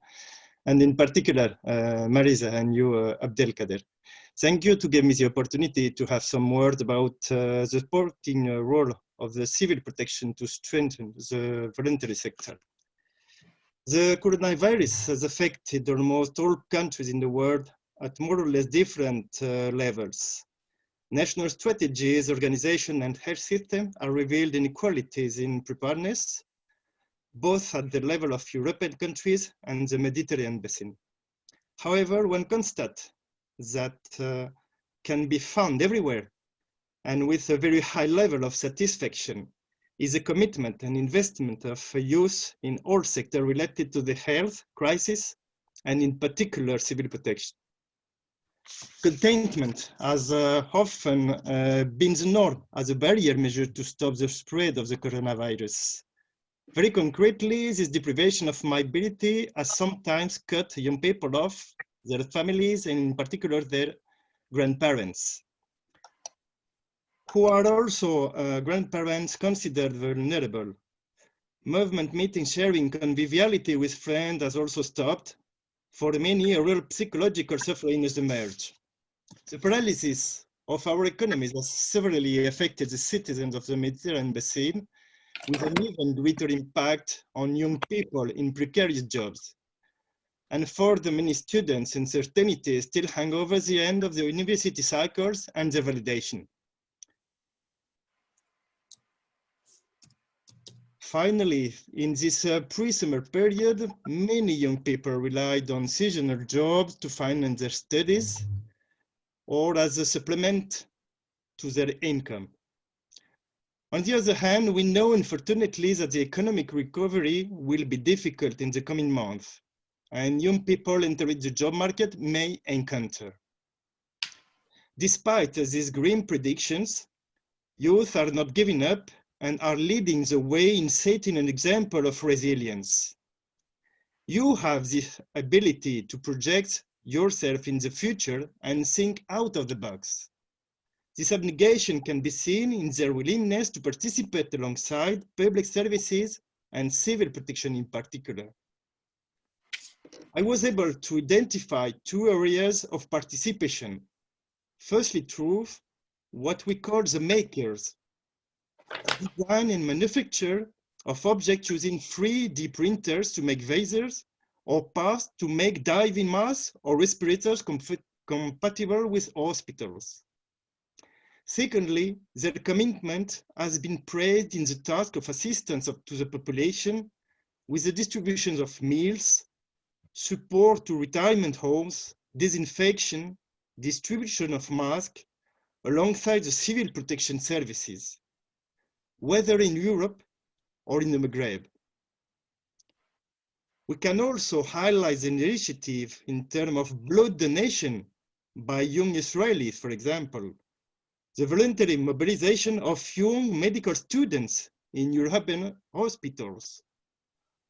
Speaker 10: and in particular, Marissa and you, Abdelkader. Thank you to give me the opportunity to have some word about the supporting role of the civil protection to strengthen the voluntary sector. The coronavirus has affected almost all countries in the world at more or less different levels. National strategies, organization, and health system are revealed inequalities in preparedness, both at the level of European countries and the Mediterranean basin. However, one constant that can be found everywhere and with a very high level of satisfaction is a commitment and investment of youth in all sectors related to the health crisis, and in particular civil protection. Containment has often been the norm as a barrier measure to stop the spread of the coronavirus. Very concretely, this deprivation of mobility has sometimes cut young people off their families, and in particular their grandparents, who are also grandparents considered vulnerable. Movement, meeting, sharing, conviviality with friends has also stopped. For many, a real psychological suffering has emerged. The paralysis of our economies has severely affected the citizens of the Mediterranean basin, with an even greater impact on young people in precarious jobs. And for the many students, uncertainty still hang over the end of the university cycles and the validation. Finally, in this pre-summer period, many young people relied on seasonal jobs to finance their studies or as a supplement to their income. On the other hand, we know, unfortunately, that the economic recovery will be difficult in the coming months, and young people entering the job market may encounter Despite these grim predictions, youth are not giving up and are leading the way in setting an example of resilience. You have the ability to project yourself in the future and think out of the box. This abnegation can be seen in their willingness to participate alongside public services and civil protection in particular. I was able to identify two areas of participation. Firstly, through what we call the makers, design and manufacture of objects using 3D printers to make vases or parts to make diving masks or respirators compatible with hospitals. Secondly, their commitment has been praised in the task of assistance to the population with the distribution of meals, support to retirement homes, disinfection, distribution of masks, alongside the civil protection services, whether in Europe or in the Maghreb. We can also highlight the initiative in terms of blood donation by young Israelis, for example, the voluntary mobilization of young medical students in European hospitals,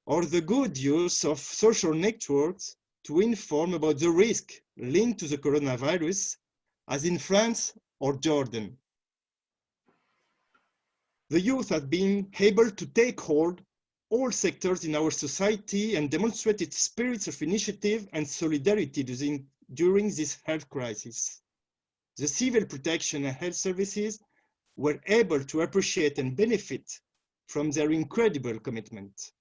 Speaker 10: or the good use of social networks to inform about the risk linked to the coronavirus, as in France or Jordan. The youth have been able to take hold all sectors in our society and demonstrated spirits of initiative and solidarity during this health crisis. The civil protection and health services were able to appreciate and benefit from their incredible commitment.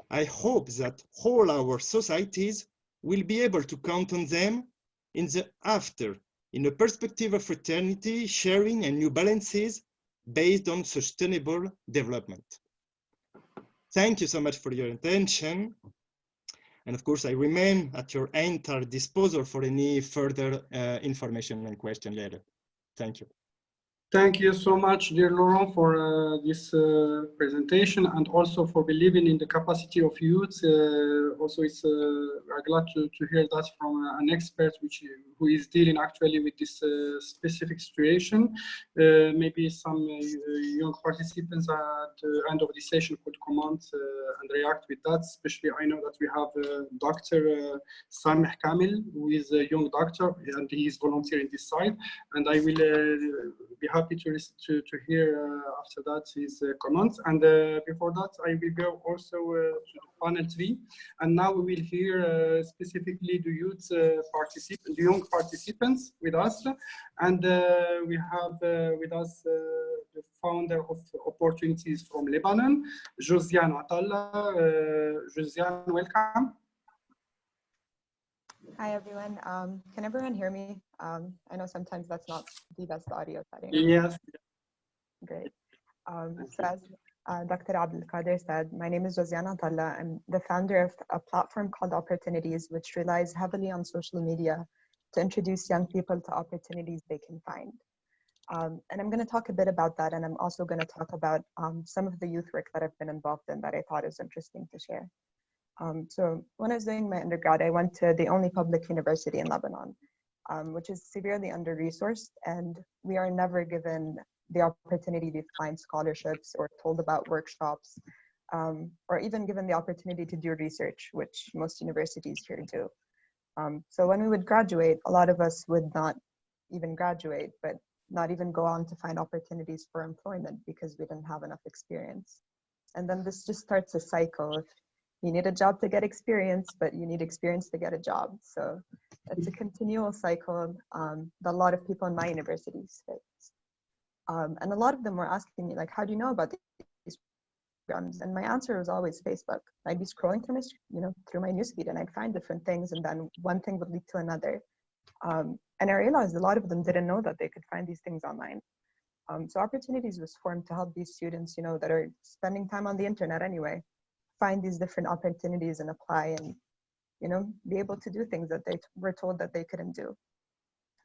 Speaker 10: I hope that all our societies will be able to count on them in the after, in a perspective of fraternity, sharing, and new balances based on sustainable development. Thank you so much for your attention. And of course, I remain at your entire disposal for any further information and question later. Thank you.
Speaker 1: Thank you so much, dear Laurent, for this presentation and also for believing in the capacity of youth. Also, we're glad to hear that from an expert who is dealing actually with this specific situation. Maybe some young participants at the end of the session could comment and react with that. Especially, I know that we have Dr. Sameh Kamil, who is a young doctor, and he is volunteering this side. And I will be happy to hear after that his comments. And before that, I will go also to the panel 3. And now we will hear specifically the youth the young participants with us. And we have with us the founder of Opportunities from Lebanon, Josiane Atalla. Josiane, welcome.
Speaker 11: Hi, everyone. Can everyone hear me? I know sometimes that's not the best audio setting.
Speaker 1: Yes.
Speaker 11: Great. So as Dr. Abdelkader said, my name is Josiane Atalla. I'm the founder of a platform called Opportunities, which relies heavily on social media to introduce young people to opportunities they can find. And I'm going to talk a bit about that, and I'm also going to talk about some of the youth work that I've been involved in that I thought is interesting to share. So when I was doing my undergrad, I went to the only public university in Lebanon, which is severely under-resourced, and we are never given the opportunity to find scholarships or told about workshops, or even given the opportunity to do research, which most universities here do. So when we would graduate, a lot of us would not even graduate, but not even go on to find opportunities for employment because we didn't have enough experience. And then this just starts a cycle of you need a job to get experience, but you need experience to get a job. So it's a continual cycle that a lot of people in my universities face. And a lot of them were asking me, like, how do you know about these programs? And my answer was always Facebook. I'd be scrolling through my newsfeed, and I'd find different things, and then one thing would lead to another. And I realized a lot of them didn't know that they could find these things online. So Opportunities was formed to help these students, that are spending time on the internet anyway, find these different opportunities and apply and, be able to do things that they were told that they couldn't do.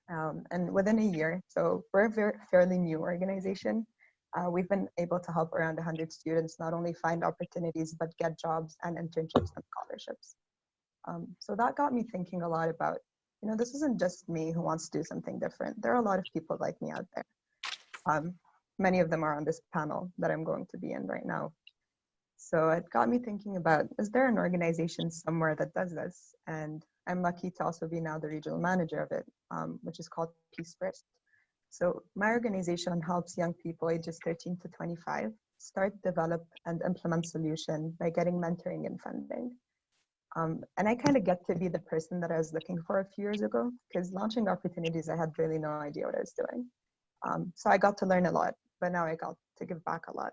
Speaker 11: And within a year, so we're a fairly new organization, we've been able to help around 100 students not only find opportunities, but get jobs and internships and scholarships. So that got me thinking a lot about, this isn't just me who wants to do something different. There are a lot of people like me out there. Many of them are on this panel that I'm going to be in right now. So it got me thinking about, is there an organization somewhere that does this? And I'm lucky to also be now the regional manager of it, which is called Peace First. So my organization helps young people ages 13 to 25 start, develop, and implement solutions by getting mentoring and funding. And I kind of get to be the person that I was looking for a few years ago, because launching opportunities, I had really no idea what I was doing. So I got to learn a lot, but now I got to give back a lot.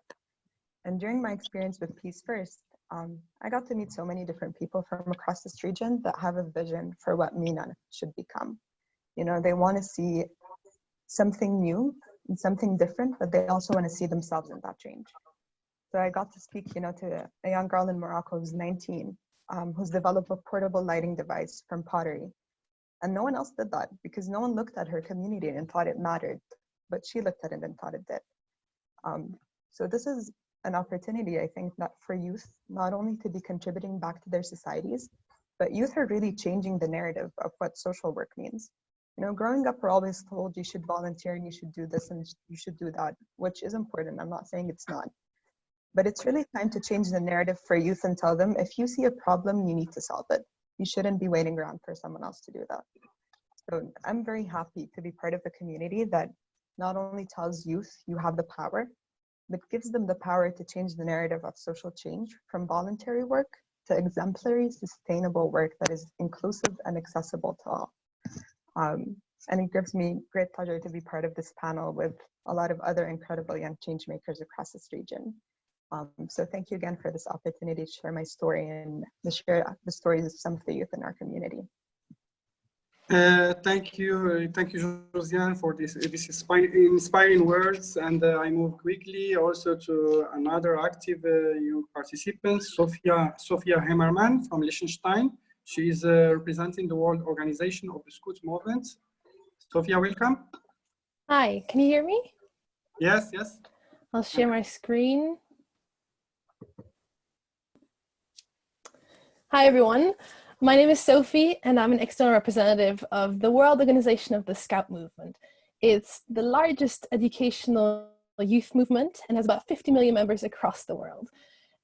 Speaker 11: And during my experience with Peace First, I got to meet so many different people from across this region that have a vision for what MENA should become. They want to see something new and something different, but they also want to see themselves in that change. So I got to speak, to a young girl in Morocco who's 19, who's developed a portable lighting device from pottery. And no one else did that because no one looked at her community and thought it mattered, but she looked at it and thought it did. So this is an opportunity, I think, that for youth, not only to be contributing back to their societies, but youth are really changing the narrative of what social work means. Growing up, we're always told you should volunteer and you should do this and you should do that, which is important. I'm not saying it's not. But it's really time to change the narrative for youth and tell them, if you see a problem, you need to solve it. You shouldn't be waiting around for someone else to do that. So I'm very happy to be part of a community that not only tells youth you have the power, but gives them the power to change the narrative of social change from voluntary work to exemplary, sustainable work that is inclusive and accessible to all. And it gives me great pleasure to be part of this panel with a lot of other incredible young change makers across this region. So thank you again for this opportunity to share my story and to share the stories of some of the youth in our community.
Speaker 1: Thank you, Josiane, for this inspiring words. And I move quickly also to another active young participant, Sophia Hemmerman from Liechtenstein. She is representing the World Organization of the Scout Movement. Sophia, welcome.
Speaker 12: Hi, can you hear me?
Speaker 1: Yes, yes.
Speaker 12: I'll share my screen. Hi, everyone. My name is Sophie, and I'm an external representative of the World Organization of the Scout Movement. It's the largest educational youth movement and has about 50 million members across the world.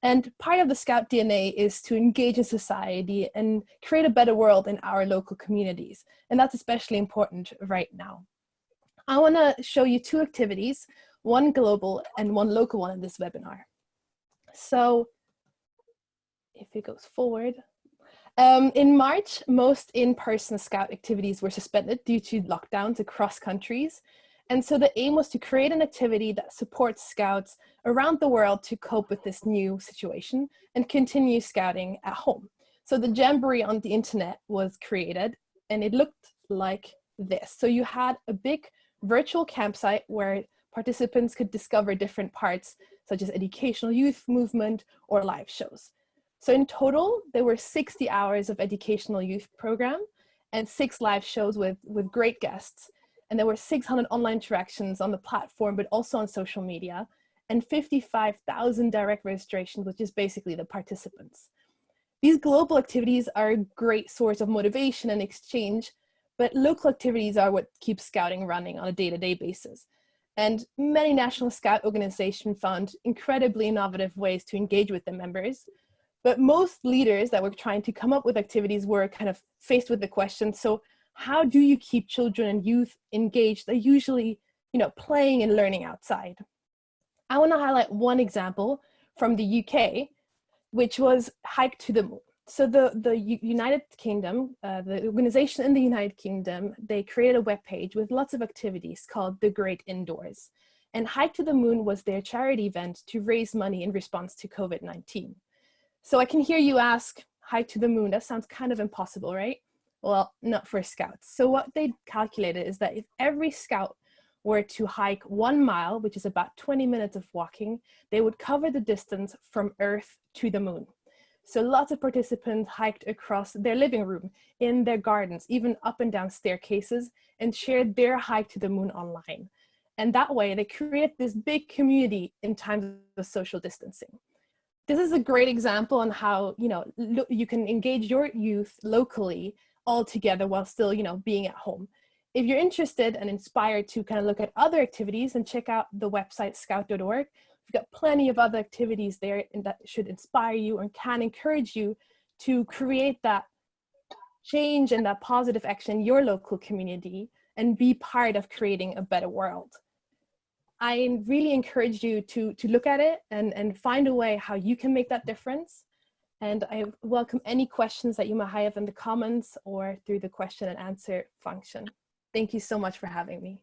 Speaker 12: And part of the Scout DNA is to engage in society and create a better world in our local communities. And that's especially important right now. I want to show you two activities, one global and one local one in this webinar. So if it goes forward. In March, most in-person Scout activities were suspended due to lockdowns across countries. And so the aim was to create an activity that supports Scouts around the world to cope with this new situation and continue Scouting at home. So the Jamboree on the internet was created and it looked like this. So you had a big virtual campsite where participants could discover different parts such as educational youth movement or live shows. So in total, there were 60 hours of educational youth program and 6 live shows with great guests. And there were 600 online interactions on the platform, but also on social media, and 55,000 direct registrations, which is basically the participants. These global activities are a great source of motivation and exchange, but local activities are what keeps Scouting running on a day-to-day basis. And many national Scout organizations found incredibly innovative ways to engage with their members. But most leaders that were trying to come up with activities were kind of faced with the question, so how do you keep children and youth engaged? They're usually, playing and learning outside. I want to highlight one example from the UK, which was Hike to the Moon. So the United Kingdom, the organization in the United Kingdom, they created a webpage with lots of activities called The Great Indoors. And Hike to the Moon was their charity event to raise money in response to COVID-19. So I can hear you ask, hike to the moon, that sounds kind of impossible, right? Well, not for Scouts. So what they calculated is that if every Scout were to hike 1 mile, which is about 20 minutes of walking, they would cover the distance from Earth to the moon. So lots of participants hiked across their living room, in their gardens, even up and down staircases, and shared their hike to the moon online. And that way they created this big community in times of social distancing. This is a great example on how you can engage your youth locally all together while still, being at home. If you're interested and inspired to kind of look at other activities, then check out the website scout.org. We've got plenty of other activities there that should inspire you and can encourage you to create that change and that positive action in your local community and be part of creating a better world. I really encourage you to look at it and find a way how you can make that difference. And I welcome any questions that you might have in the comments or through the question and answer function. Thank you so much for having me.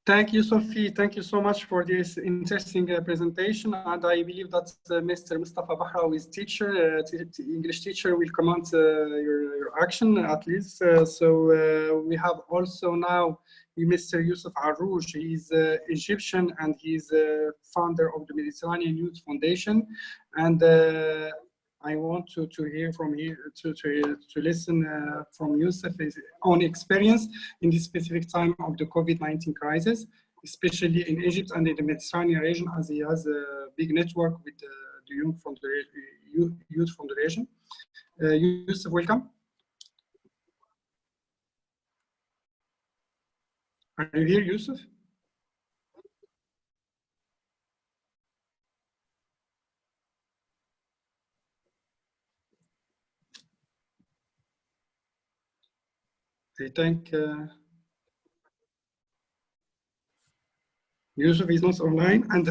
Speaker 1: Thank you, Sophie. Thank you so much for this interesting presentation. And I believe that Mr. Mustafa Bahrawi's teacher, English teacher, will comment your action at least. So we have also now Mr. Yusuf Arrouj. He's Egyptian and he's founder of the Mediterranean Youth Foundation. And I want to hear from you, to listen from Yusuf his own experience in this specific time of the COVID-19 crisis, especially in Egypt and in the Mediterranean region, as he has a big network with the youth from the region. Yusuf, welcome. Are you here, Yusuf? I think Yusuf is not online, and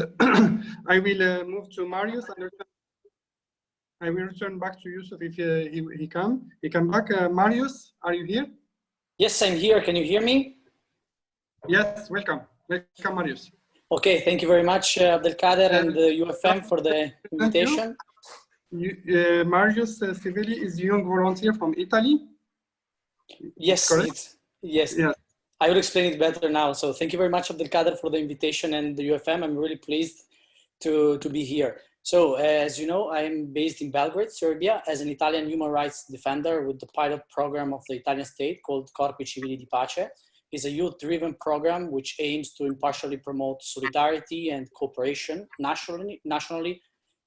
Speaker 1: I will move to Marius. And I will return back to Yusuf if he come back. Marius, are you here?
Speaker 13: Yes, I'm here. Can you hear me?
Speaker 1: Yes, welcome, Marius.
Speaker 13: Okay, thank you very much, Abdelkader and the UFM for the invitation.
Speaker 1: Marius Civilli is a young volunteer from Italy.
Speaker 13: Yes, yes. I will explain it better now. So thank you very much, Abdelkader, for the invitation and the UFM. I'm really pleased to be here. So as you know, I'm based in Belgrade, Serbia, as an Italian human rights defender with the pilot program of the Italian state called Corpi Civili di Pace. It's a youth-driven program which aims to impartially promote solidarity and cooperation nationally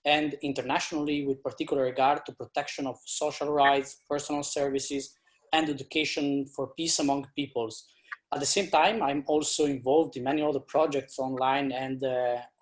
Speaker 13: and internationally, with particular regard to protection of social rights, personal services, and education for peace among peoples. At the same time, I'm also involved in many other projects online and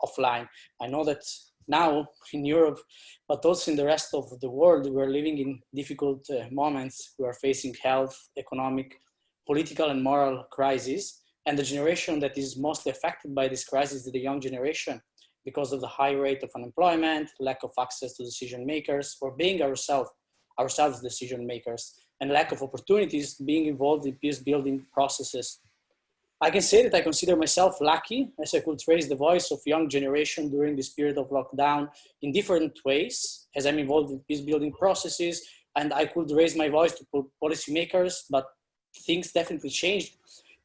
Speaker 13: offline. I know that now in Europe, but also in the rest of the world, we're living in difficult moments. We are facing health, economic, political and moral crises. And the generation that is mostly affected by this crisis is the young generation, because of the high rate of unemployment, lack of access to decision makers, or being ourselves decision makers, and lack of opportunities being involved in peace building processes. I can say that I consider myself lucky, as I could raise the voice of young generation during this period of lockdown in different ways, as I'm involved in peace building processes, and I could raise my voice to policymakers, but things definitely changed,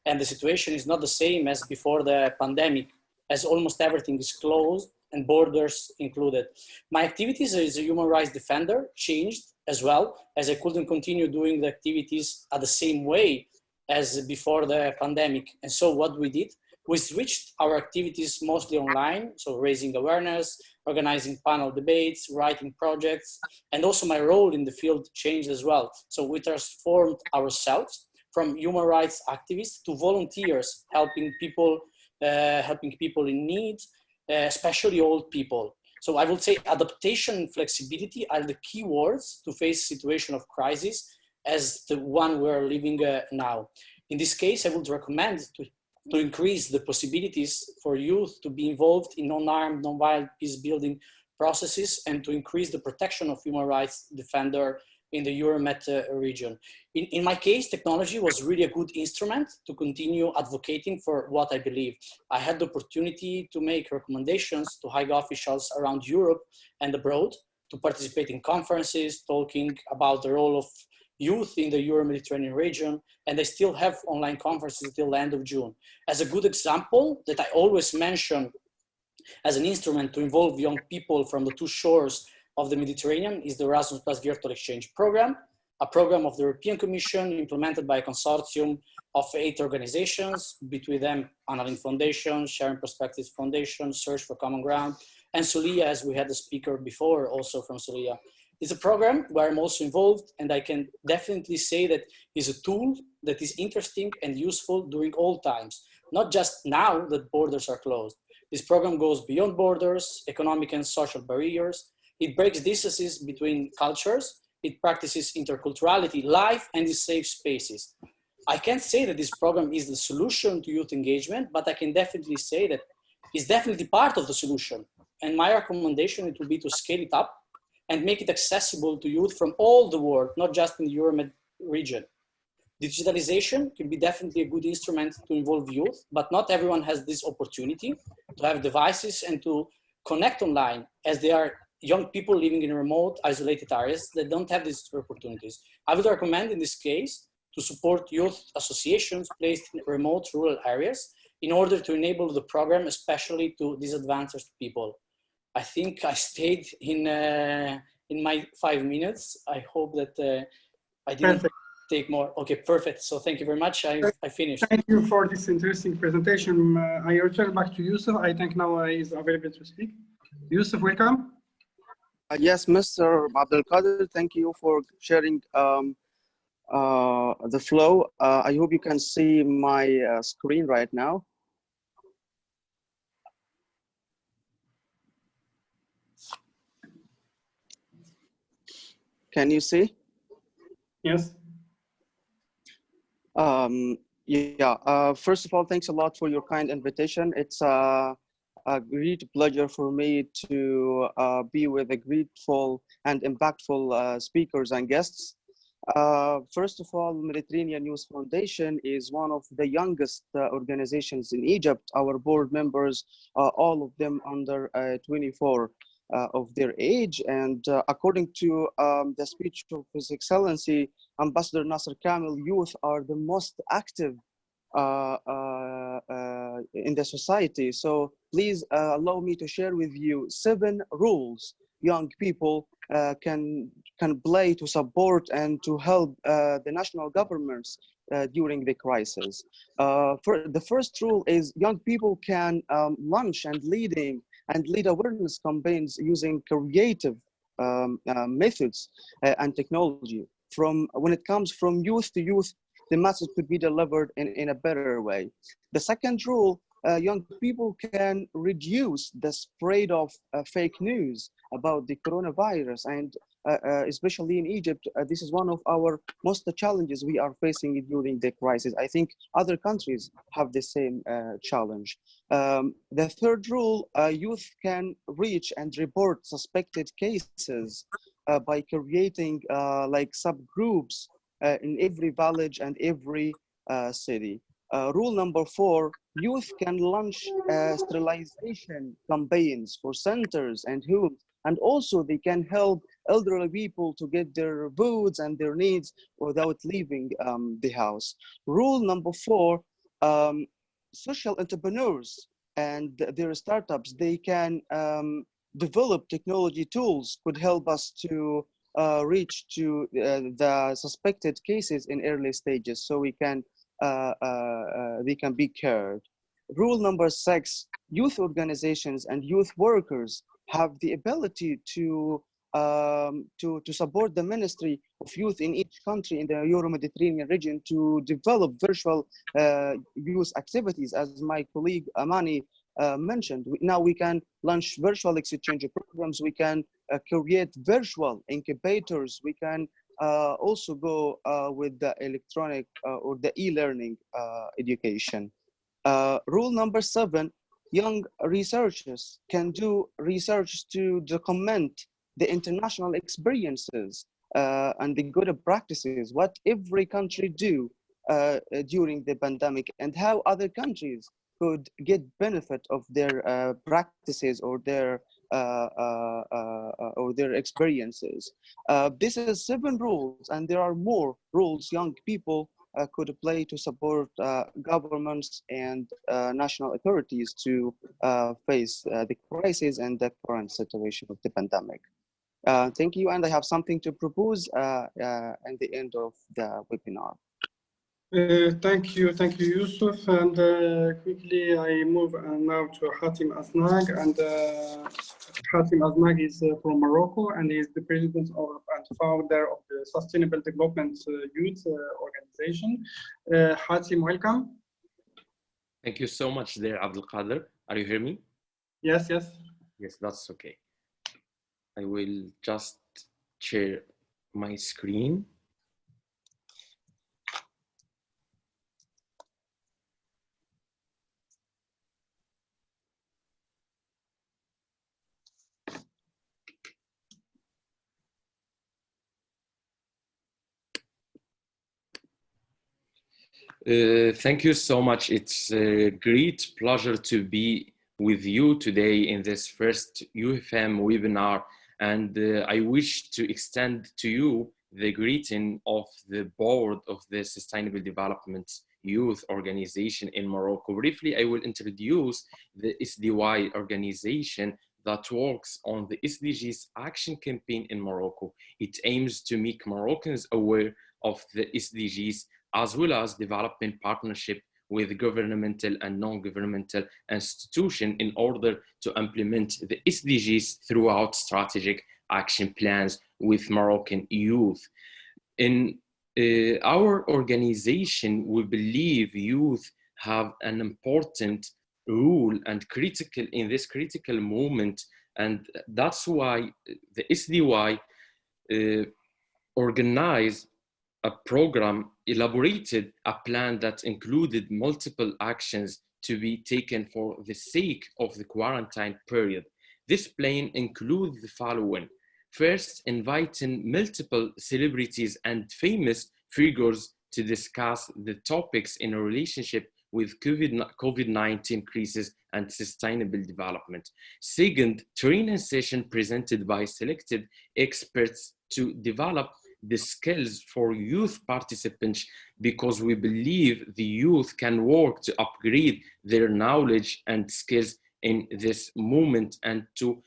Speaker 13: and the situation is not the same as before the pandemic, as almost everything is closed and borders included. My activities as a human rights defender changed as well, as I couldn't continue doing the activities at the same way as before the pandemic. And so what we did, we switched our activities mostly online, so raising awareness, organizing panel debates, writing projects, and also my role in the field changed as well. So we transformed ourselves from human rights activists to volunteers, helping people in need, especially old people. So I would say adaptation and flexibility are the key words to face a situation of crisis as the one we're living now. In this case, I would recommend to increase the possibilities for youth to be involved in non-armed, non-violent peace-building processes, and to increase the protection of human rights defender in the Euro-Med region. In my case, technology was really a good instrument to continue advocating for what I believe. I had the opportunity to make recommendations to high officials around Europe and abroad to participate in conferences, talking about the role of youth in the Euro-Mediterranean region, and I still have online conferences till the end of June. As a good example that I always mention as an instrument to involve young people from the two shores of the Mediterranean is the Erasmus Plus Virtual Exchange Program, a program of the European Commission implemented by a consortium of 8 organizations, between them Annalyn Foundation, Sharing Perspectives Foundation, Search for Common Ground, and Solia, as we had the speaker before, also from Solia. It's a program where I'm also involved, and I can definitely say that it's a tool that is interesting and useful during all times, not just now that borders are closed. This program goes beyond borders, economic and social barriers. It breaks distances between cultures. It practices interculturality, life, and in safe spaces. I can't say that this program is the solution to youth engagement, but I can definitely say that it's definitely part of the solution. And my recommendation, it would be to scale it up and make it accessible to youth from all the world, not just in the Euro-Med region. Digitalization can be definitely a good instrument to involve youth, but not everyone has this opportunity to have devices and to connect online, as they are young people living in remote, isolated areas that don't have these opportunities. I would recommend in this case to support youth associations placed in remote rural areas in order to enable the program, especially to disadvantaged people. I think I stayed in my 5 minutes. I hope that I didn't take more. Okay, perfect. So thank you very much. I finished.
Speaker 1: Thank you for this interesting presentation. I return back to Yusuf. I think now is available to speak. Yusuf, welcome.
Speaker 14: Yes, Mr. Abdelkader, thank you for sharing the flow. I hope you can see my screen right now. Can you see?
Speaker 1: Yes.
Speaker 14: First of all, thanks a lot for your kind invitation. It's a great pleasure for me to be with a grateful and impactful speakers and guests. First of all, Mediterranean Youth Foundation is one of the youngest organizations in Egypt. Our board members, all of them under 24 of their age. And according to the speech of His Excellency, Ambassador Nasser Kamel, youth are the most active in the society. So please allow me to share with you 7 rules young people can play to support and to help the national governments during the crisis. The first rule is young people can launch and lead awareness campaigns using creative methods and technology. When it comes from youth to youth, the message could be delivered in a better way. The second rule, young people can reduce the spread of fake news about the coronavirus, and especially in Egypt, this is one of our most challenges we are facing during the crisis. I think other countries have the same challenge. The third rule, youth can reach and report suspected cases by creating like subgroups in every village and every city. Rule number 4, youth can launch sterilization campaigns for centers and homes, and also they can help elderly people to get their foods and their needs without leaving the house. Rule number 4, social entrepreneurs and their startups, they can develop technology tools could help us to reach to the suspected cases in early stages, so they can be cared. Rule number 6, youth organizations and youth workers have the ability to support the Ministry of Youth in each country in the Euro-Mediterranean region to develop virtual youth activities, as my colleague Amani mentioned. Now we can launch virtual exchange programs, we can create virtual incubators, we can also go with the electronic or the e-learning education. Rule number 7, young researchers can do research to document the international experiences and the good practices, what every country do during the pandemic, and how other countries could get benefit of their practices or their experiences. This is 7 rules, and there are more rules young people could play to support governments and national authorities to face the crisis and the current situation of the pandemic. Thank you, and I have something to propose at the end of the webinar.
Speaker 1: Thank you, Yusuf. And quickly, I move now to Hatim Asnag. And Hatim Asnag is from Morocco, and he is the president of and founder of the Sustainable Development Youth Organization. Hatim, welcome.
Speaker 15: Thank you so much there, Abdelkader. Are you hearing me?
Speaker 1: Yes, yes.
Speaker 15: Yes, that's okay. I will just share my screen. Thank you so much. It's a great pleasure to be with you today in this first UFM webinar. And I wish to extend to you the greeting of the board of the Sustainable Development Youth Organization in Morocco. Briefly, I will introduce the SDY organization that works on the SDGs action campaign in Morocco. It aims to make Moroccans aware of the SDGs, as well as developing partnership with governmental and non-governmental institutions in order to implement the SDGs throughout strategic action plans with Moroccan youth. In our organization, we believe youth have an important role and critical in this critical moment, and that's why the SDY organized a program, elaborated a plan that included multiple actions to be taken for the sake of the quarantine period. This plan includes the following. First, inviting multiple celebrities and famous figures to discuss the topics in a relationship with COVID-19 crisis and sustainable development. Second, training session presented by selected experts to develop the skills for youth participants, because we believe the youth can work to upgrade their knowledge and skills in this moment and to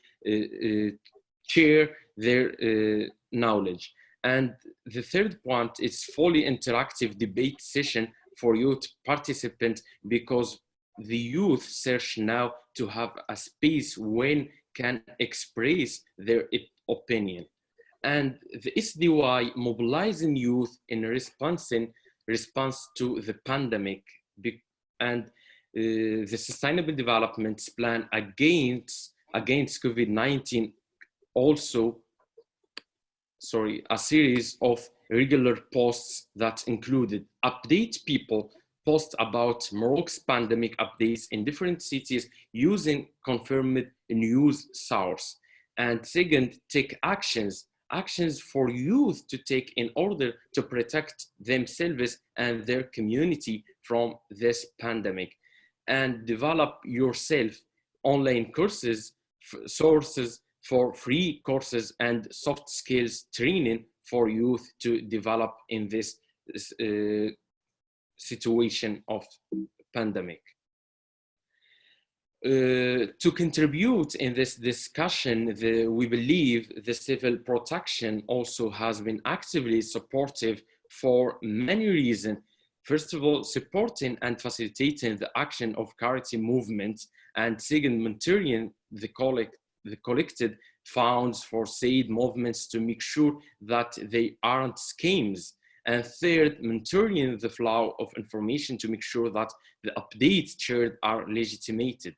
Speaker 15: share their knowledge. And the third point is fully interactive debate session for youth participants, because the youth search now to have a space when can express their opinion. And the SDY mobilizing youth in response to the pandemic, and the Sustainable Development Plan against COVID-19 also, a series of regular posts that included update people, posts about Morocco's pandemic updates in different cities using confirmed news source. And second, take actions for youth to take in order to protect themselves and their community from this pandemic. And develop yourself online courses, sources for free courses and soft skills training for youth to develop in this situation of pandemic. To contribute in this discussion, we believe the civil protection also has been actively supportive for many reasons. First of all, supporting and facilitating the action of charity movements, and second, monitoring the collected funds for said movements to make sure that they aren't schemes. And third, monitoring the flow of information to make sure that the updates shared are legitimated.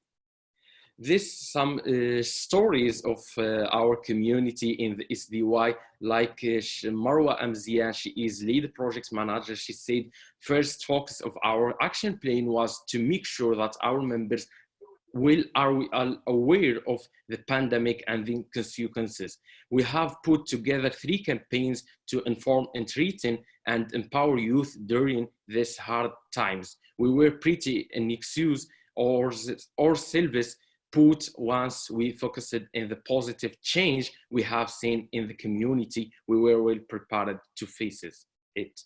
Speaker 15: Some stories of our community in the SDY, like Marwa Amzian, she is lead project manager. She said, first focus of our action plan was to make sure that our members are aware of the pandemic and the consequences. We have put together 3 campaigns to inform, entreating, and empower youth during these hard times. We were pretty inexcused or service put once we focused in the positive change we have seen in the community. We were well prepared to face it.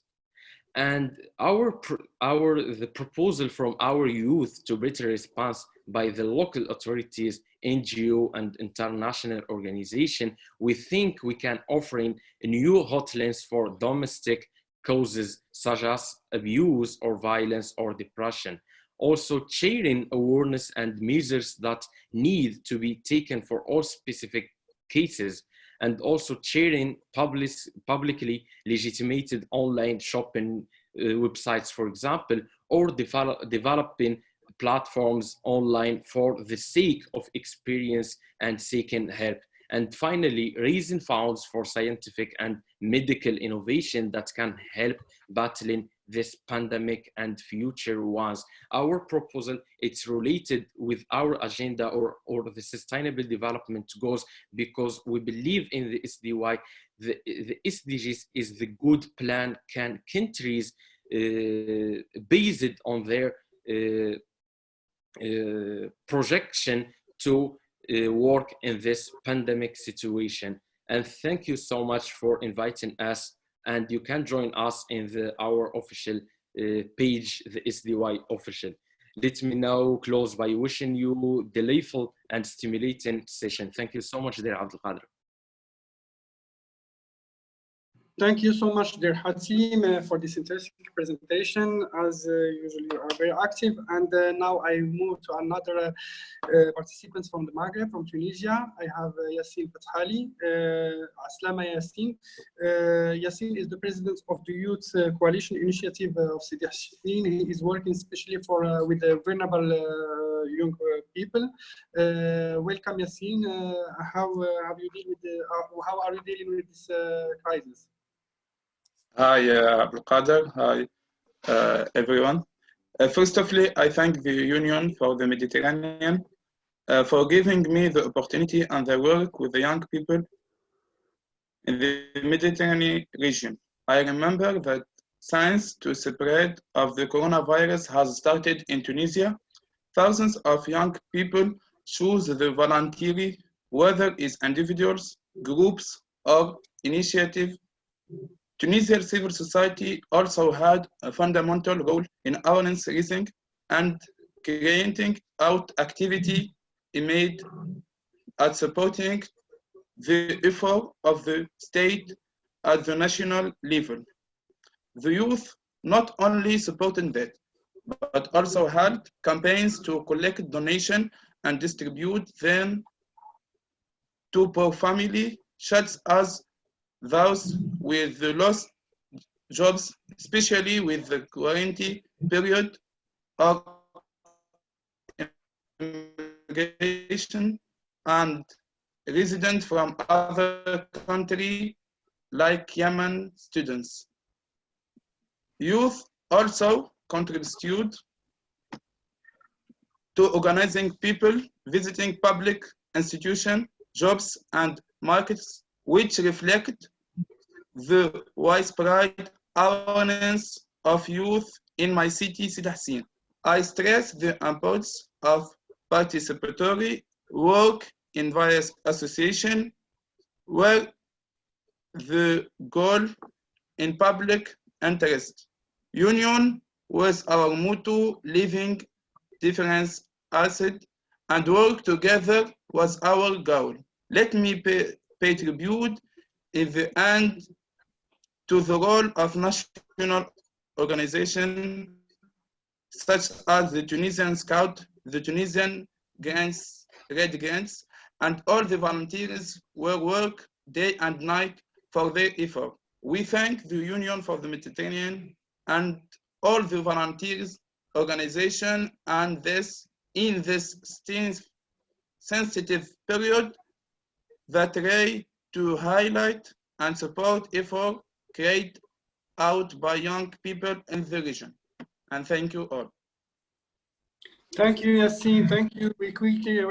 Speaker 15: And the proposal from our youth to better response by the local authorities, NGO, and international organization, we think we can offer new hotlines for domestic causes such as abuse or violence or depression. Also sharing awareness and measures that need to be taken for all specific cases, and also sharing publicly legitimated online shopping websites, for example, or developing platforms online for the sake of experience and seeking help. And finally, raising funds for scientific and medical innovation that can help battling this pandemic and future ones. Our proposal, it's related with our agenda or the sustainable development goals, because we believe in the SDY. The SDGs is the good plan can countries based on their projection to work in this pandemic situation. And thank you so much for inviting us, and you can join us in our official page, the SDY official. Let me now close by wishing you a delightful and stimulating session. Thank you so much, dear Abdelkader.
Speaker 1: Thank you so much, dear Hatim, for this interesting presentation. As usually, you are very active. And now I move to another participants from the Maghreb, from Tunisia. I have Yassine Fathali. Aslama Yassine. Yassine is the president of the Youth Coalition Initiative of Sidi Hassin. He is working especially with the vulnerable young people. Welcome, Yassine. How are you dealing with this crisis?
Speaker 16: Hi, Abdelkader. Hi, everyone. First of all, I thank the Union for the Mediterranean for giving me the opportunity and the work with the young people in the Mediterranean region. I remember that since the spread of the coronavirus has started in Tunisia, thousands of young people choose the voluntary, whether it's individuals, groups, or initiative. Tunisian civil society also had a fundamental role in awareness raising and creating out activity aimed at supporting the effort of the state at the national level. The youth not only supported that, but also held campaigns to collect donations and distribute them to poor families, such as those with the lost jobs, especially with the quarantine period of immigration and residents from other countries like Yemen students. Youth also contributed to organizing people visiting public institutions, jobs, and markets, which reflect the widespread awareness of youth in my city, Sidi Hassin. I stress the importance of participatory work in various associations where the goal in public interest. Union was our motto, living difference asset, and work together was our goal. Let me pay tribute in the end to the role of national organizations such as the Tunisian Scout, the Tunisian Red Grants, and all the volunteers who work day and night for their effort. We thank the Union for the Mediterranean and all the volunteers organization and in this sensitive period that try to highlight and support effort carried out by young people in the region. And thank you all.
Speaker 1: Thank you, Yassine. Thank you. We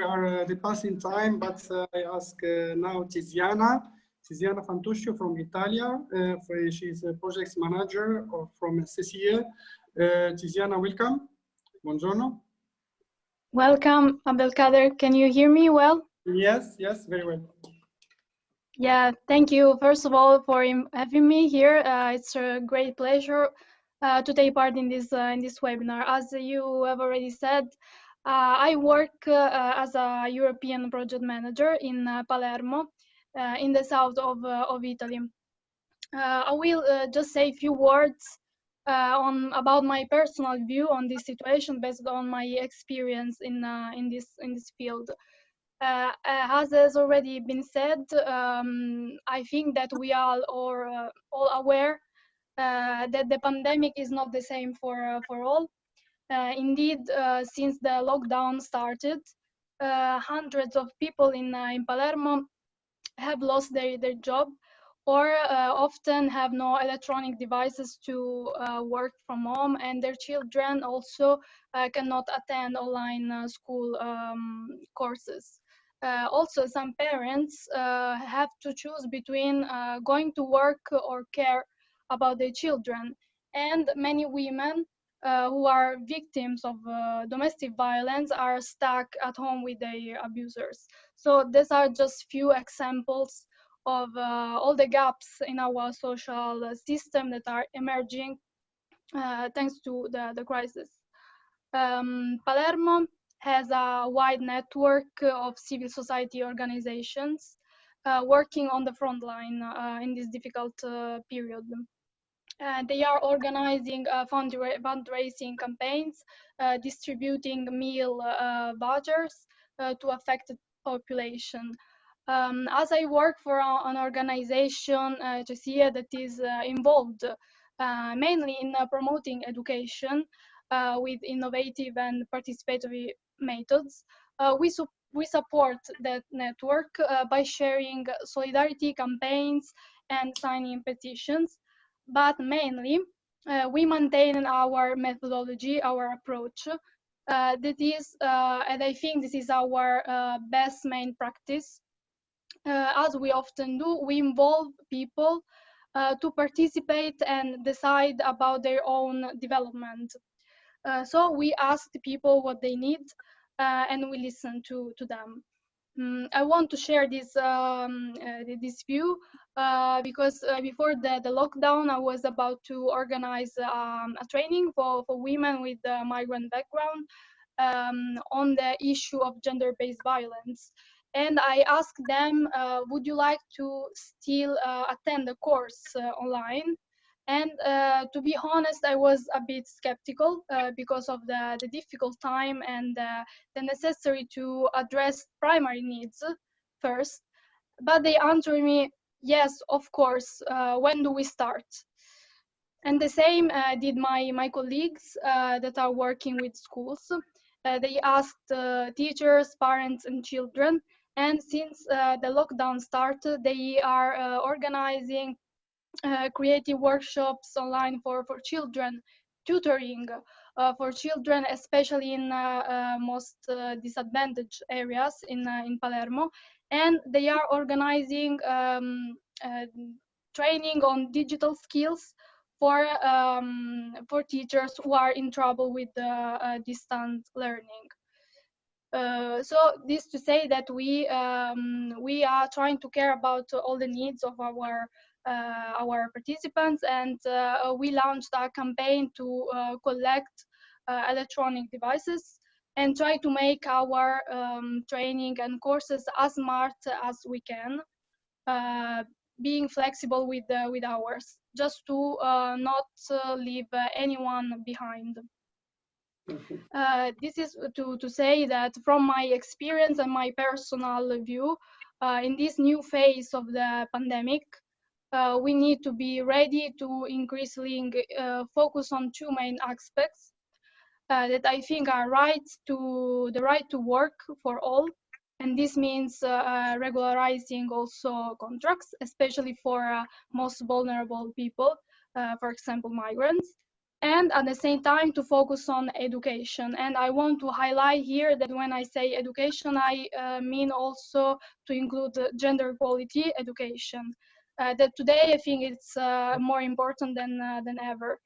Speaker 1: are passing time, but I ask now Tiziana Fantuscio from Italia. She's a project manager from CCE. Tiziana, welcome. Buongiorno.
Speaker 17: Welcome, Abdelkader. Can you hear me well?
Speaker 1: Yes, very well.
Speaker 17: Yeah, thank you, first of all, for having me here. It's a great pleasure to take part in this webinar. As you have already said, I work as a European project manager in Palermo, in the south of Italy. I will just say a few words about my personal view on this situation based on my experience in this field. As has already been said, I think that we are all aware that the pandemic is not the same for all. Indeed, since the lockdown started, hundreds of people in Palermo have lost their job, or often have no electronic devices to work from home, and their children also cannot attend online school courses. Also, some parents have to choose between going to work or care about their children, and many women who are victims of domestic violence are stuck at home with their abusers. So these are just few examples of all the gaps in our social system that are emerging thanks to the crisis. Palermo has a wide network of civil society organizations working on the front line in this difficult period. They are organizing fundraising campaigns, distributing meal vouchers to affected population. As I work for an organization, Cesia, that is involved mainly in promoting education with innovative and participatory methods, we support that network by sharing solidarity campaigns and signing petitions. But mainly, we maintain our methodology, our approach. That is, and I think this is our best main practice. As we often do, we involve people to participate and decide about their own development. So we ask the people what they need, and we listen to them. I want to share this view because before the lockdown, I was about to organize a training for women with migrant background on the issue of gender-based violence. And I asked them, would you like to still attend the course online? And to be honest, I was a bit skeptical because of the difficult time and the necessary to address primary needs first. But they answered me, yes, of course, when do we start? And the same did my colleagues that are working with schools. They asked teachers, parents, and children. And since the lockdown started, they are organizing creative workshops online for children, tutoring for children, especially in most disadvantaged areas in Palermo. And they are organizing training on digital skills for teachers who are in trouble with distant learning. So this to say that we are trying to care about all the needs of our participants, and we launched a campaign to collect electronic devices and try to make our training and courses as smart as we can, being flexible with hours, just to not leave anyone behind. This is to say that from my experience and my personal view, in this new phase of the pandemic, we need to be ready to increasingly focus on two main aspects that I think are the right to work for all. And this means regularizing also contracts, especially for most vulnerable people, for example, migrants. And at the same time to focus on education. And I want to highlight here that when I say education, I mean also to include gender equality education. That today I think it's more important than ever.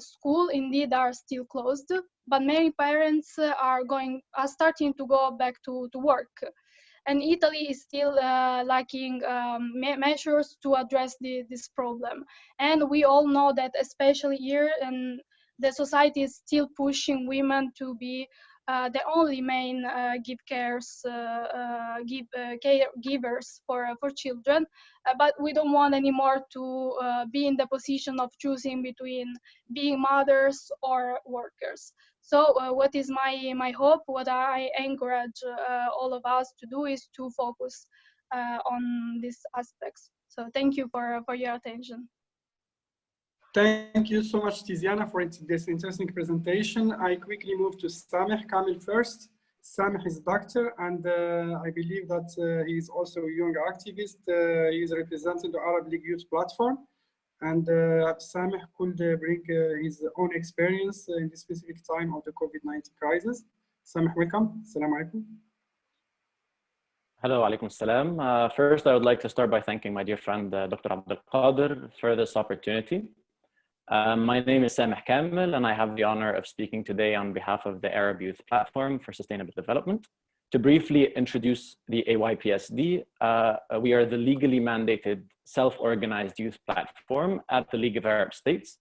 Speaker 17: School indeed are still closed, but many parents are starting to go back to work. And Italy is still lacking measures to address this problem. And we all know that especially here, and the society is still pushing women to be the only main caregivers for children, but we don't want anymore to be in the position of choosing between being mothers or workers. So what is my hope, what I encourage all of us to do is to focus on these aspects. So thank you for your attention.
Speaker 1: Thank you so much, Tiziana, for this interesting presentation. I quickly move to Sameh Kamil first. Sameh is a doctor, and I believe that he is also a young activist. He is representing the Arab League Youth Platform. And Sameh could bring his own experience in this specific time of the COVID-19 crisis. Sameh, welcome. Assalamu alaikum.
Speaker 18: Hello, alaikum salam. First, I would like to start by thanking my dear friend, Dr. Abdul Qadir, for this opportunity. My name is Sameh Kamil, and I have the honor of speaking today on behalf of the Arab Youth Platform for Sustainable Development. To briefly introduce the AYPSD, we are the legally mandated self-organized youth platform at the League of Arab States.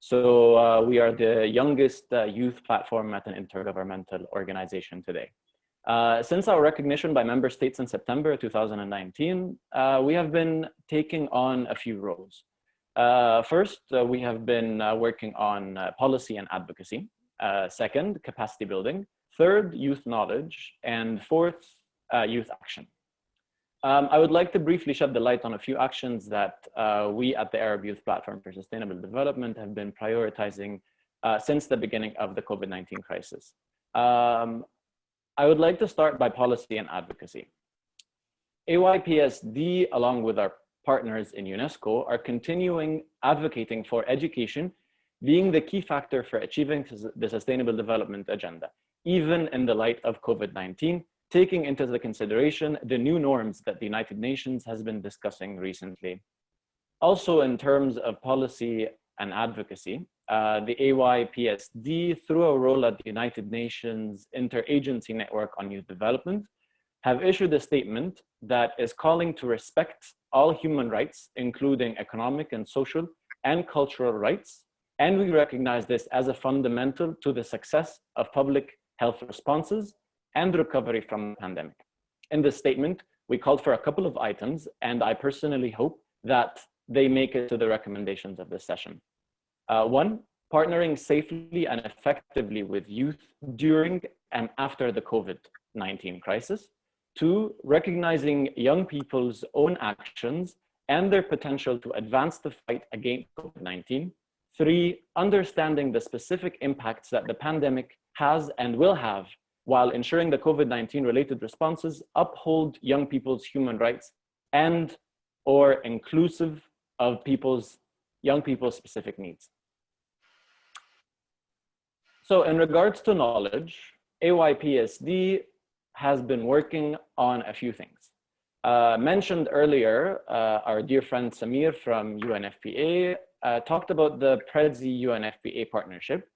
Speaker 18: So we are the youngest youth platform at an intergovernmental organization today. Since our recognition by member states in September 2019, we have been taking on a few roles. First, we have been working on policy and advocacy. Second, capacity building. Third, youth knowledge. And fourth, youth action. I would like to briefly shed the light on a few actions that we at the Arab Youth Platform for Sustainable Development have been prioritizing since the beginning of the COVID-19 crisis. I would like to start by policy and advocacy. AYPSD, along with our partners in UNESCO, are continuing advocating for education being the key factor for achieving the Sustainable Development Agenda, even in the light of COVID-19, taking into the consideration the new norms that the United Nations has been discussing recently. Also, in terms of policy and advocacy, the AYPSD, through a role at the United Nations Interagency Network on Youth Development, have issued a statement that is calling to respect all human rights, including economic and social and cultural rights. And we recognize this as a fundamental to the success of public health responses and recovery from the pandemic. In this statement, we called for a couple of items, and I personally hope that they make it to the recommendations of this session. One, partnering safely and effectively with youth during and after the COVID-19 crisis. Two, recognizing young people's own actions and their potential to advance the fight against COVID-19. Three, understanding the specific impacts that the pandemic has and will have while ensuring the COVID-19 related responses uphold young people's human rights and or inclusive of young people's specific needs. So in regards to knowledge, AYPSD has been working on a few things. Mentioned earlier, our dear friend Samir from UNFPA talked about the PREDZI-UNFPA partnership.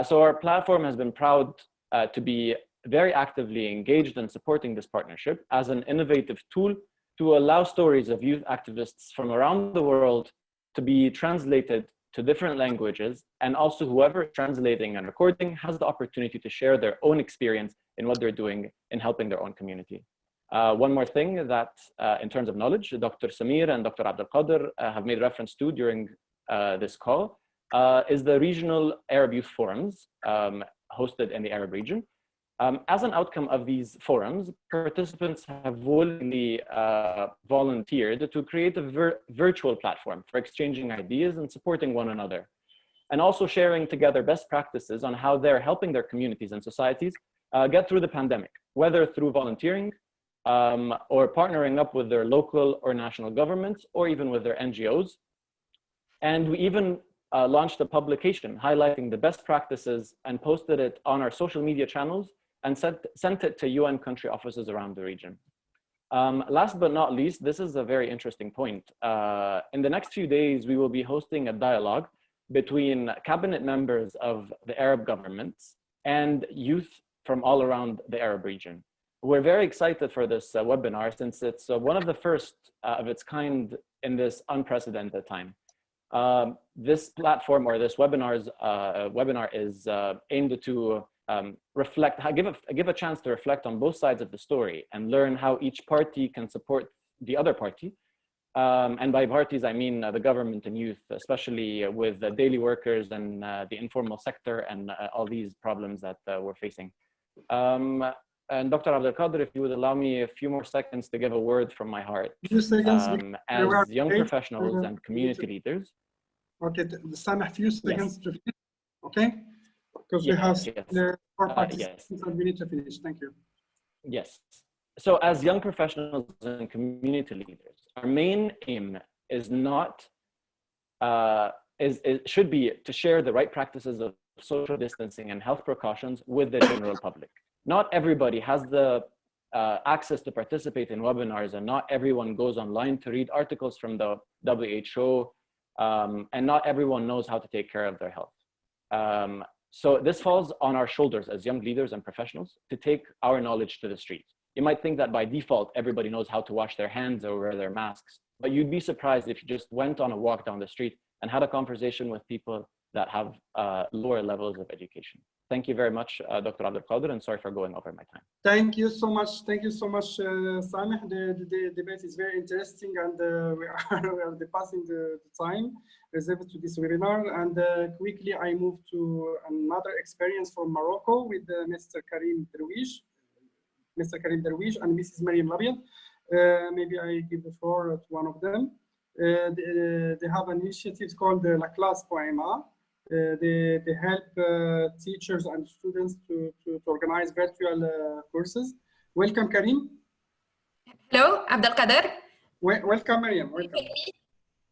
Speaker 18: So our platform has been proud to be very actively engaged in supporting this partnership as an innovative tool to allow stories of youth activists from around the world to be translated to different languages, and also whoever is translating and recording has the opportunity to share their own experience in what they're doing in helping their own community. One more thing that in terms of knowledge, Dr. Samir and Dr. Abdul Qadir have made reference to during this call is the regional Arab youth forums hosted in the Arab region. As an outcome of these forums, participants have willingly volunteered to create a virtual platform for exchanging ideas and supporting one another, and also sharing together best practices on how they're helping their communities and societies get through the pandemic, whether through volunteering or partnering up with their local or national governments, or even with their NGOs. And we even launched a publication highlighting the best practices and posted it on our social media channels and sent it to UN country offices around the region. Last but not least, this is a very interesting point. In the next few days, we will be hosting a dialogue between cabinet members of the Arab governments and youth from all around the Arab region. We're very excited for this webinar since it's one of the first of its kind in this unprecedented time. This platform or this webinar is aimed to give a chance to reflect on both sides of the story and learn how each party can support the other party. And by parties, I mean the government and youth, especially with the daily workers and the informal sector and all these problems that we're facing. And Dr. Abdelkader, if you would allow me a few more seconds to give a word from my heart. As young professionals and community leaders.
Speaker 1: Okay, Samah, few seconds to finish. Okay, because we have the four participants and we need to finish. Thank you.
Speaker 18: Yes. So as young professionals and community leaders, our main aim is not, should be to share the right practices of social distancing and health precautions with the general public. Not everybody has the access to participate in webinars, and not everyone goes online to read articles from the WHO, and not everyone knows how to take care of their health. So this falls on our shoulders as young leaders and professionals to take our knowledge to the streets. You might think that by default, everybody knows how to wash their hands or wear their masks, but you'd be surprised if you just went on a walk down the street and had a conversation with people that have lower levels of education. Thank you very much, Dr. Abdelkader, and sorry for going over my time.
Speaker 1: Thank you so much. Thank you so much, Sameh. The debate is very interesting, and we are passing the time reserved to this webinar. And quickly, I move to another experience from Morocco with Mr. Karim Derwish. Mr. Karim Derwish and Mrs. Mariam Labiad. Maybe I give the floor to one of them. They have an initiative called La Classe Poema. They help teachers and students to organize virtual courses. Welcome, Karim.
Speaker 19: Hello, Abdelkader.
Speaker 1: Welcome, Mariam. Welcome.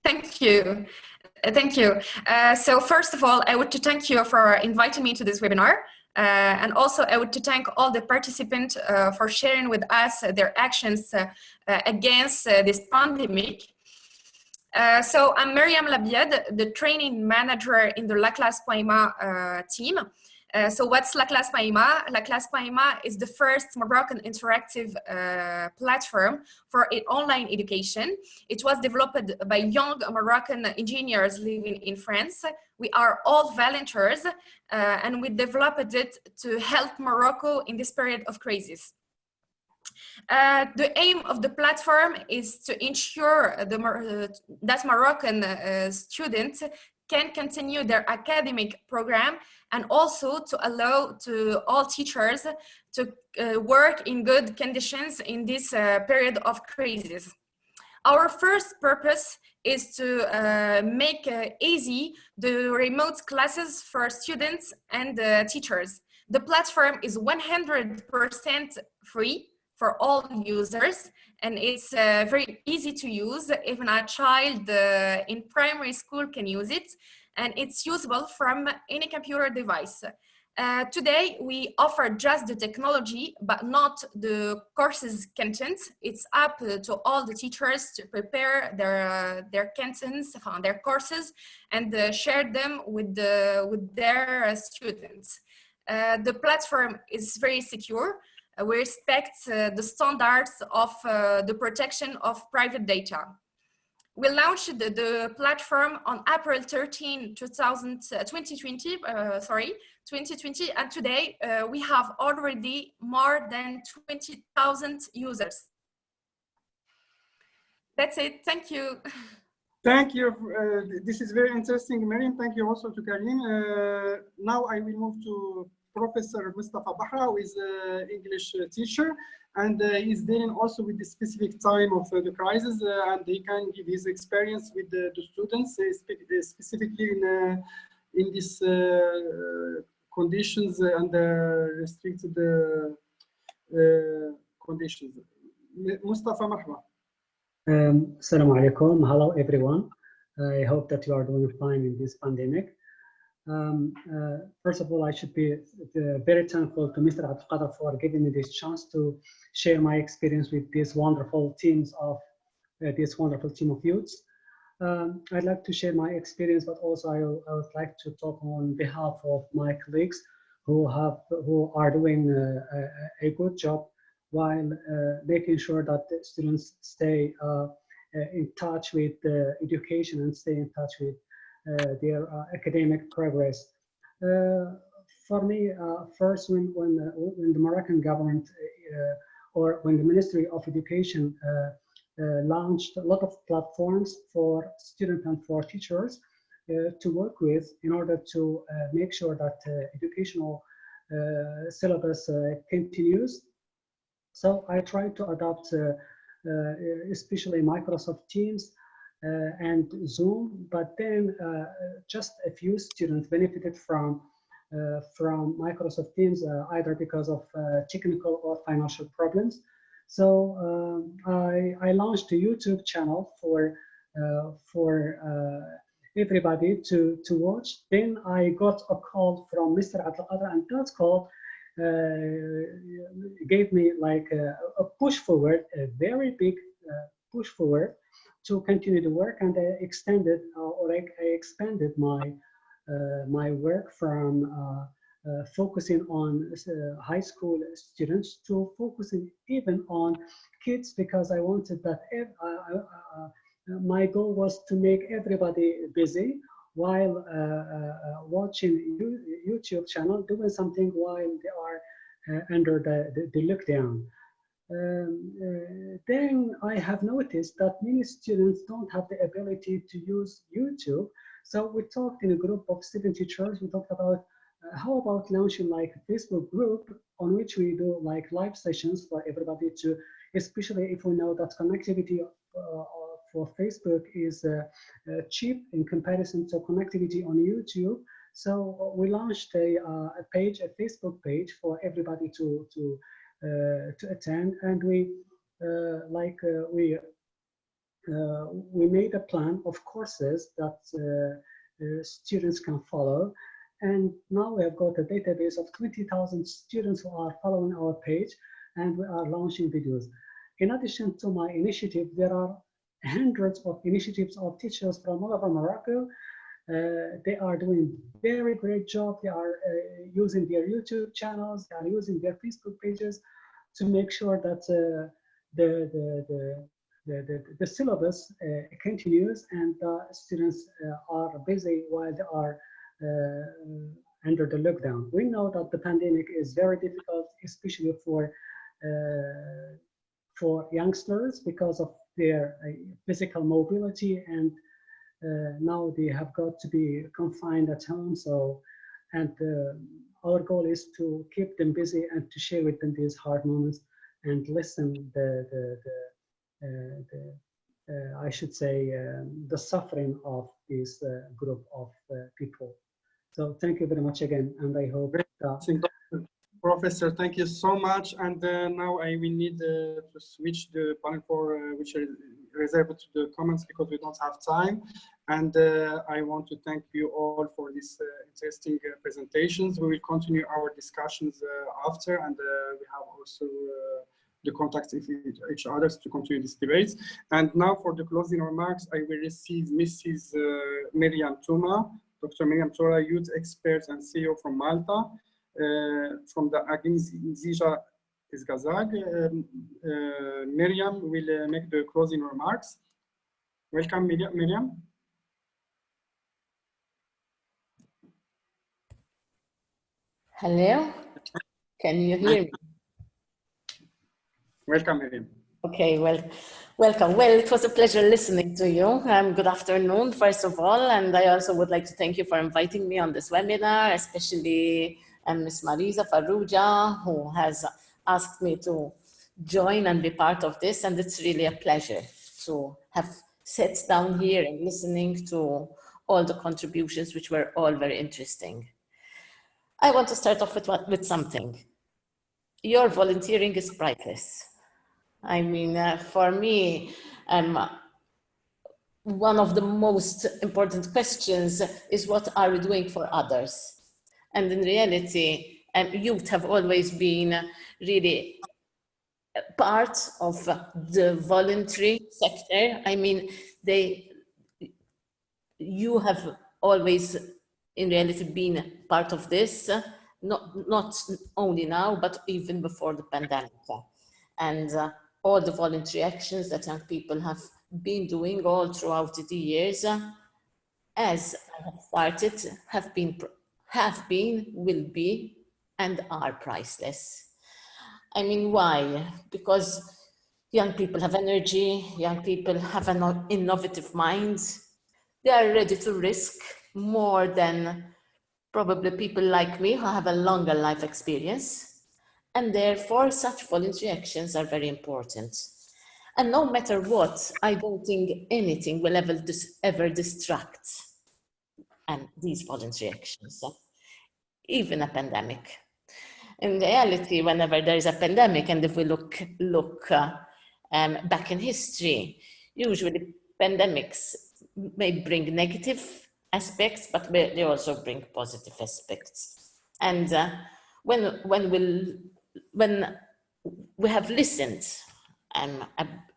Speaker 19: Thank you. Thank you. So first of all, I want to thank you for inviting me to this webinar. And also I want to thank all the participants for sharing with us their actions against this pandemic. So I'm Mariam Labiad, the training manager in the La Classe Poema team. So what's La Classe Poema? La Classe Poema is the first Moroccan interactive platform for online education. It was developed by young Moroccan engineers living in France. We are all volunteers and we developed it to help Morocco in this period of crisis. The aim of the platform is to ensure that Moroccan students can continue their academic program, and also to allow to all teachers to work in good conditions in this period of crisis. Our first purpose is to make easy the remote classes for students and teachers. The platform is 100% free for all users, and it's very easy to use. Even a child in primary school can use it, and it's usable from any computer device. Today, we offer just the technology, but not the courses content. It's up to all the teachers to prepare their contents, their courses, and share them with their students. The platform is very secure. We respect the standards of the protection of private data. We launched the platform on April 13, 2020, and today we have already more than 20,000 users. That's it. Thank you.
Speaker 1: Thank you. This is very interesting, Mariam. Thank you also to Karim. Now I will move to Professor Mustafa Bahra, who is an English teacher, and he's dealing also with the specific time of the crisis, and he can give his experience with the students, specifically in these conditions and restricted conditions. Mustafa, marhaba.
Speaker 20: Assalamu alaikum. Hello, everyone. I hope that you are doing fine in this pandemic. First of all, I should be very thankful to Mr. Abdelkader for giving me this chance to share my experience with these wonderful teams of this wonderful team of youths. I'd like to share my experience, but also I would like to talk on behalf of my colleagues who are doing a good job while making sure that the students stay in touch with education and stay in touch with their academic progress. for me, first when the Moroccan government or when the Ministry of Education launched a lot of platforms for students and for teachers to work with in order to make sure that educational syllabus continues. So I try to adopt especially Microsoft Teams and Zoom, but then just a few students benefited from Microsoft Teams either because of technical or financial problems. So I launched a YouTube channel for everybody to watch. Then I got a call from Mr. Abdelkader, and that call gave me like a push forward, a very big push forward to continue the work, and I extended or I expanded my my work from focusing on high school students to focusing even on kids, because I wanted that my goal was to make everybody busy while watching YouTube channel, doing something while they are under the lockdown. Then I have noticed that many students don't have the ability to use YouTube. So we talked in a group of 7 teachers, we talked about how about launching like a Facebook group on which we do like live sessions for everybody to, especially if we know that connectivity for Facebook is cheap in comparison to connectivity on YouTube. So we launched a page, a Facebook page for everybody to attend, and we made a plan of courses that students can follow. And now we have got a database of 20,000 students who are following our page, and we are launching videos. In addition to my initiative, there are hundreds of initiatives of teachers from all over Morocco. They are doing very great job. They are using their YouTube channels, they are using their Facebook pages to make sure that the syllabus continues and the students are busy while they are under the lockdown. We know that the pandemic is very difficult, especially for youngsters because of their physical mobility, and now they have got to be confined at home. So, and our goal is to keep them busy and to share with them these hard moments and listen I should say the suffering of this group of people. So thank you very much again, and I hope
Speaker 1: Professor, thank you so much. And now I will need to switch the panel for which is reserved to the comments because we don't have time. And I want to thank you all for these interesting presentations. We will continue our discussions after, and we have also the contacts with each other to continue these debates. And now for the closing remarks, I will receive Mrs. Miriam Touma, Dr. Miriam Touma, youth expert and CEO from Malta. From the Agenzija Izgazag, Miriam will make the closing remarks. Welcome, Miriam.
Speaker 21: Hello, can you hear me?
Speaker 1: Welcome, Miriam.
Speaker 21: Okay, well, welcome. Well, it was a pleasure listening to you. Good afternoon, first of all, and I also would like to thank you for inviting me on this webinar, especially Ms. Marissa Parousia, who has asked me to join and be part of this, and it's really a pleasure to have sat down here and listening to all the contributions, which were all very interesting. I want to start off with something. Your volunteering is priceless. I mean, for me, one of the most important questions is what are we doing for others? And in reality, youth have always been really part of the voluntary sector. I mean, you have always, in reality, been part of this, not only now, but even before the pandemic. And all the voluntary actions that young people have been doing all throughout the years, as I have started, have been have been, will be, and are priceless. I mean, why? Because young people have energy, young people have an innovative mind. They are ready to risk more than probably people like me who have a longer life experience. And therefore, such voluntary actions are very important. And no matter what, I don't think anything will ever distract these voluntary actions, even a pandemic. In reality, whenever there is a pandemic, and if we look back in history, usually pandemics may bring negative aspects, but they also bring positive aspects. And when we have listened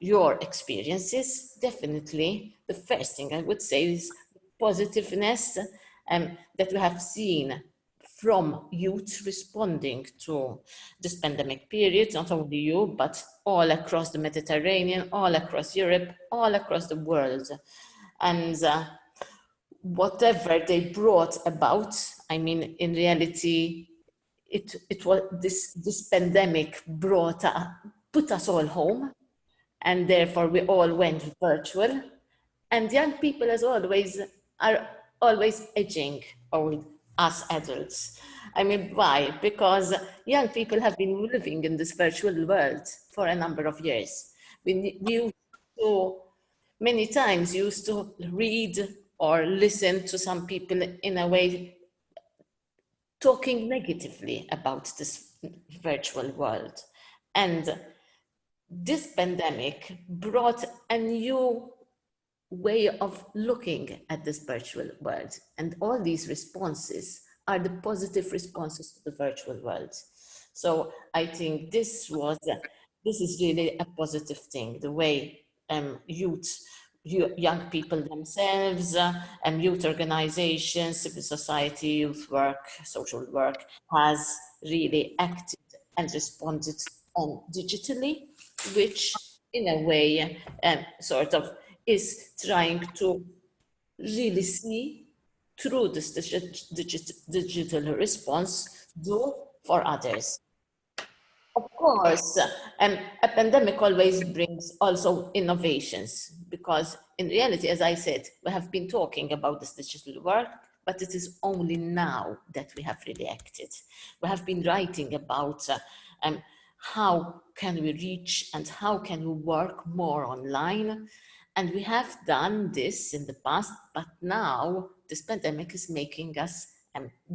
Speaker 21: your experiences, definitely the first thing I would say is positiveness that we have seen from youth responding to this pandemic period, not only you, but all across the Mediterranean, all across Europe, all across the world. And whatever they brought about, I mean, in reality, it was this pandemic put us all home, and therefore we all went virtual. And young people, as always, are always edging over us adults. I mean, why? Because young people have been living in this virtual world for a number of years. We used to, many times, used to read or listen to some people in a way talking negatively about this virtual world. And this pandemic brought a new way of looking at this virtual world. And all these responses are the positive responses to the virtual world. So I think this is really a positive thing, the way young people themselves, youth organizations, civil society, youth work, social work has really acted and responded digitally, which in a way sort of is trying to really see through this digital response, do for others. Of course, a pandemic always brings also innovations, because in reality, as I said, we have been talking about this digital work, but it is only now that we have really acted. We have been writing about how can we reach and how can we work more online. And we have done this in the past, but now this pandemic is making us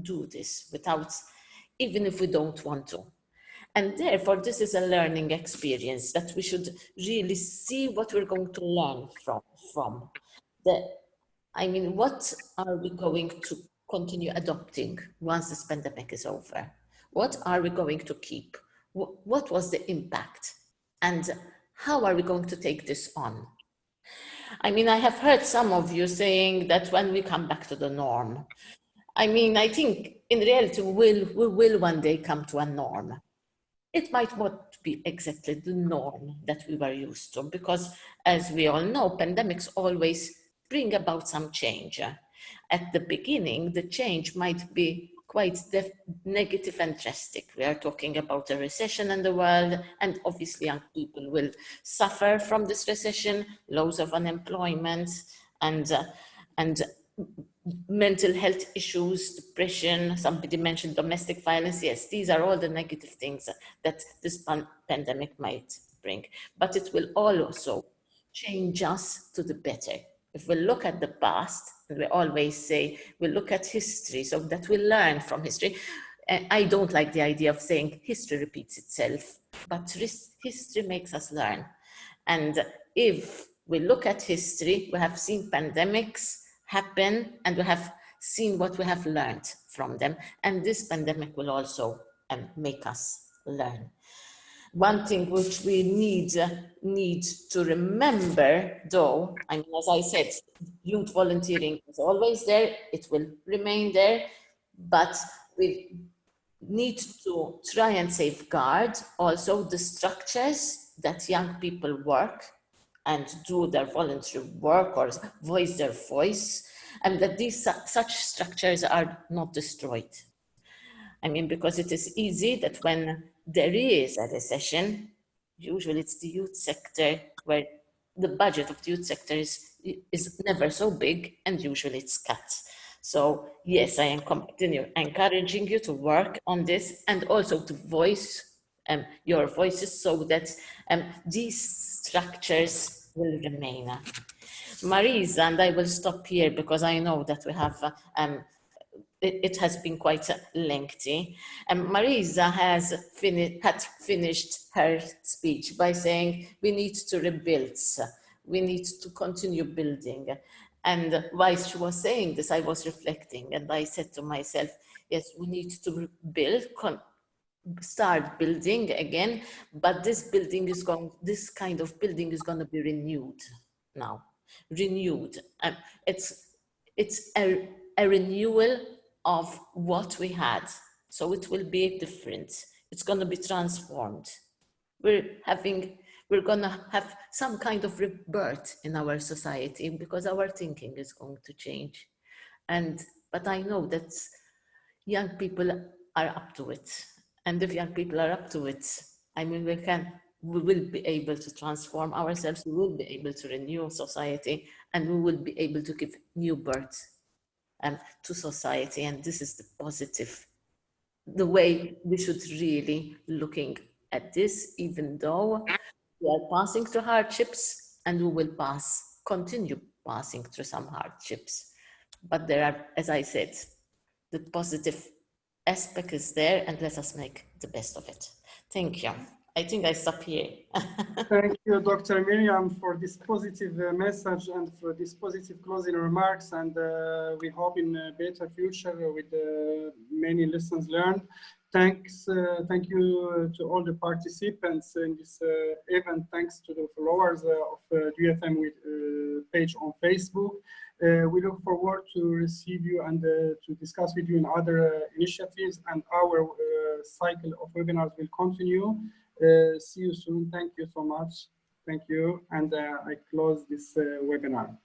Speaker 21: do this without, even if we don't want to. And therefore, this is a learning experience that we should really see what we're going to learn from. I mean, what are we going to continue adopting once this pandemic is over? What are we going to keep? What was the impact? And how are we going to take this on? I mean, I have heard some of you saying that when we come back to the norm, I mean, I think in reality, we will one day come to a norm. It might not be exactly the norm that we were used to, because as we all know, pandemics always bring about some change. At the beginning, the change might be quite negative and drastic. We are talking about a recession in the world, and obviously young people will suffer from this recession, loss of unemployment, and mental health issues, depression. Somebody mentioned domestic violence. Yes, these are all the negative things that this pandemic might bring, but it will also change us to the better. If we look at the past, and we always say we look at history so that we learn from history. I don't like the idea of saying history repeats itself, but history makes us learn. And if we look at history, we have seen pandemics happen, and we have seen what we have learned from them. And this pandemic will also make us learn. One thing which we need to remember, though, I mean, as I said, youth volunteering is always there, it will remain there, but we need to try and safeguard also the structures that young people work and do their voluntary work or voice their voice. and that these such structures are not destroyed. I mean, because it is easy that when there is a recession, usually it's the youth sector where the budget of the youth sector is never so big, and usually it's cut. So yes, I am continue encouraging you to work on this and also to voice your voices so that these structures will remain. Marissa, and I will stop here because I know that we have it has been quite lengthy. Marissa had finished her speech by saying we need to rebuild, we need to continue building. And while she was saying this, I was reflecting and I said to myself, yes, we need to build, start building again, but this kind of building is going to be renewed now, renewed. It's a renewal of what we had. So it will be different. It's going to be transformed. We're going to have some kind of rebirth in our society because our thinking is going to change. But I know that young people are up to it. And if young people are up to it, I mean, we will be able to transform ourselves, we will be able to renew society, and we will be able to give new birth to society. And this is the positive, the way we should really looking at this, even though we are passing through hardships and we will continue passing through some hardships. But there are, as I said, the positive aspect is there, and let us make the best of it. Thank you. I think I stop here.
Speaker 1: Thank you, Dr. Miriam, for this positive message and for this positive closing remarks. And we hope in a better future with many lessons learned. Thank you to all the participants in this event. Thanks to the followers of DFM page on Facebook. We look forward to receive you and to discuss with you in other initiatives, and our cycle of webinars will continue. See you soon. Thank you so much. Thank you. And I close this webinar.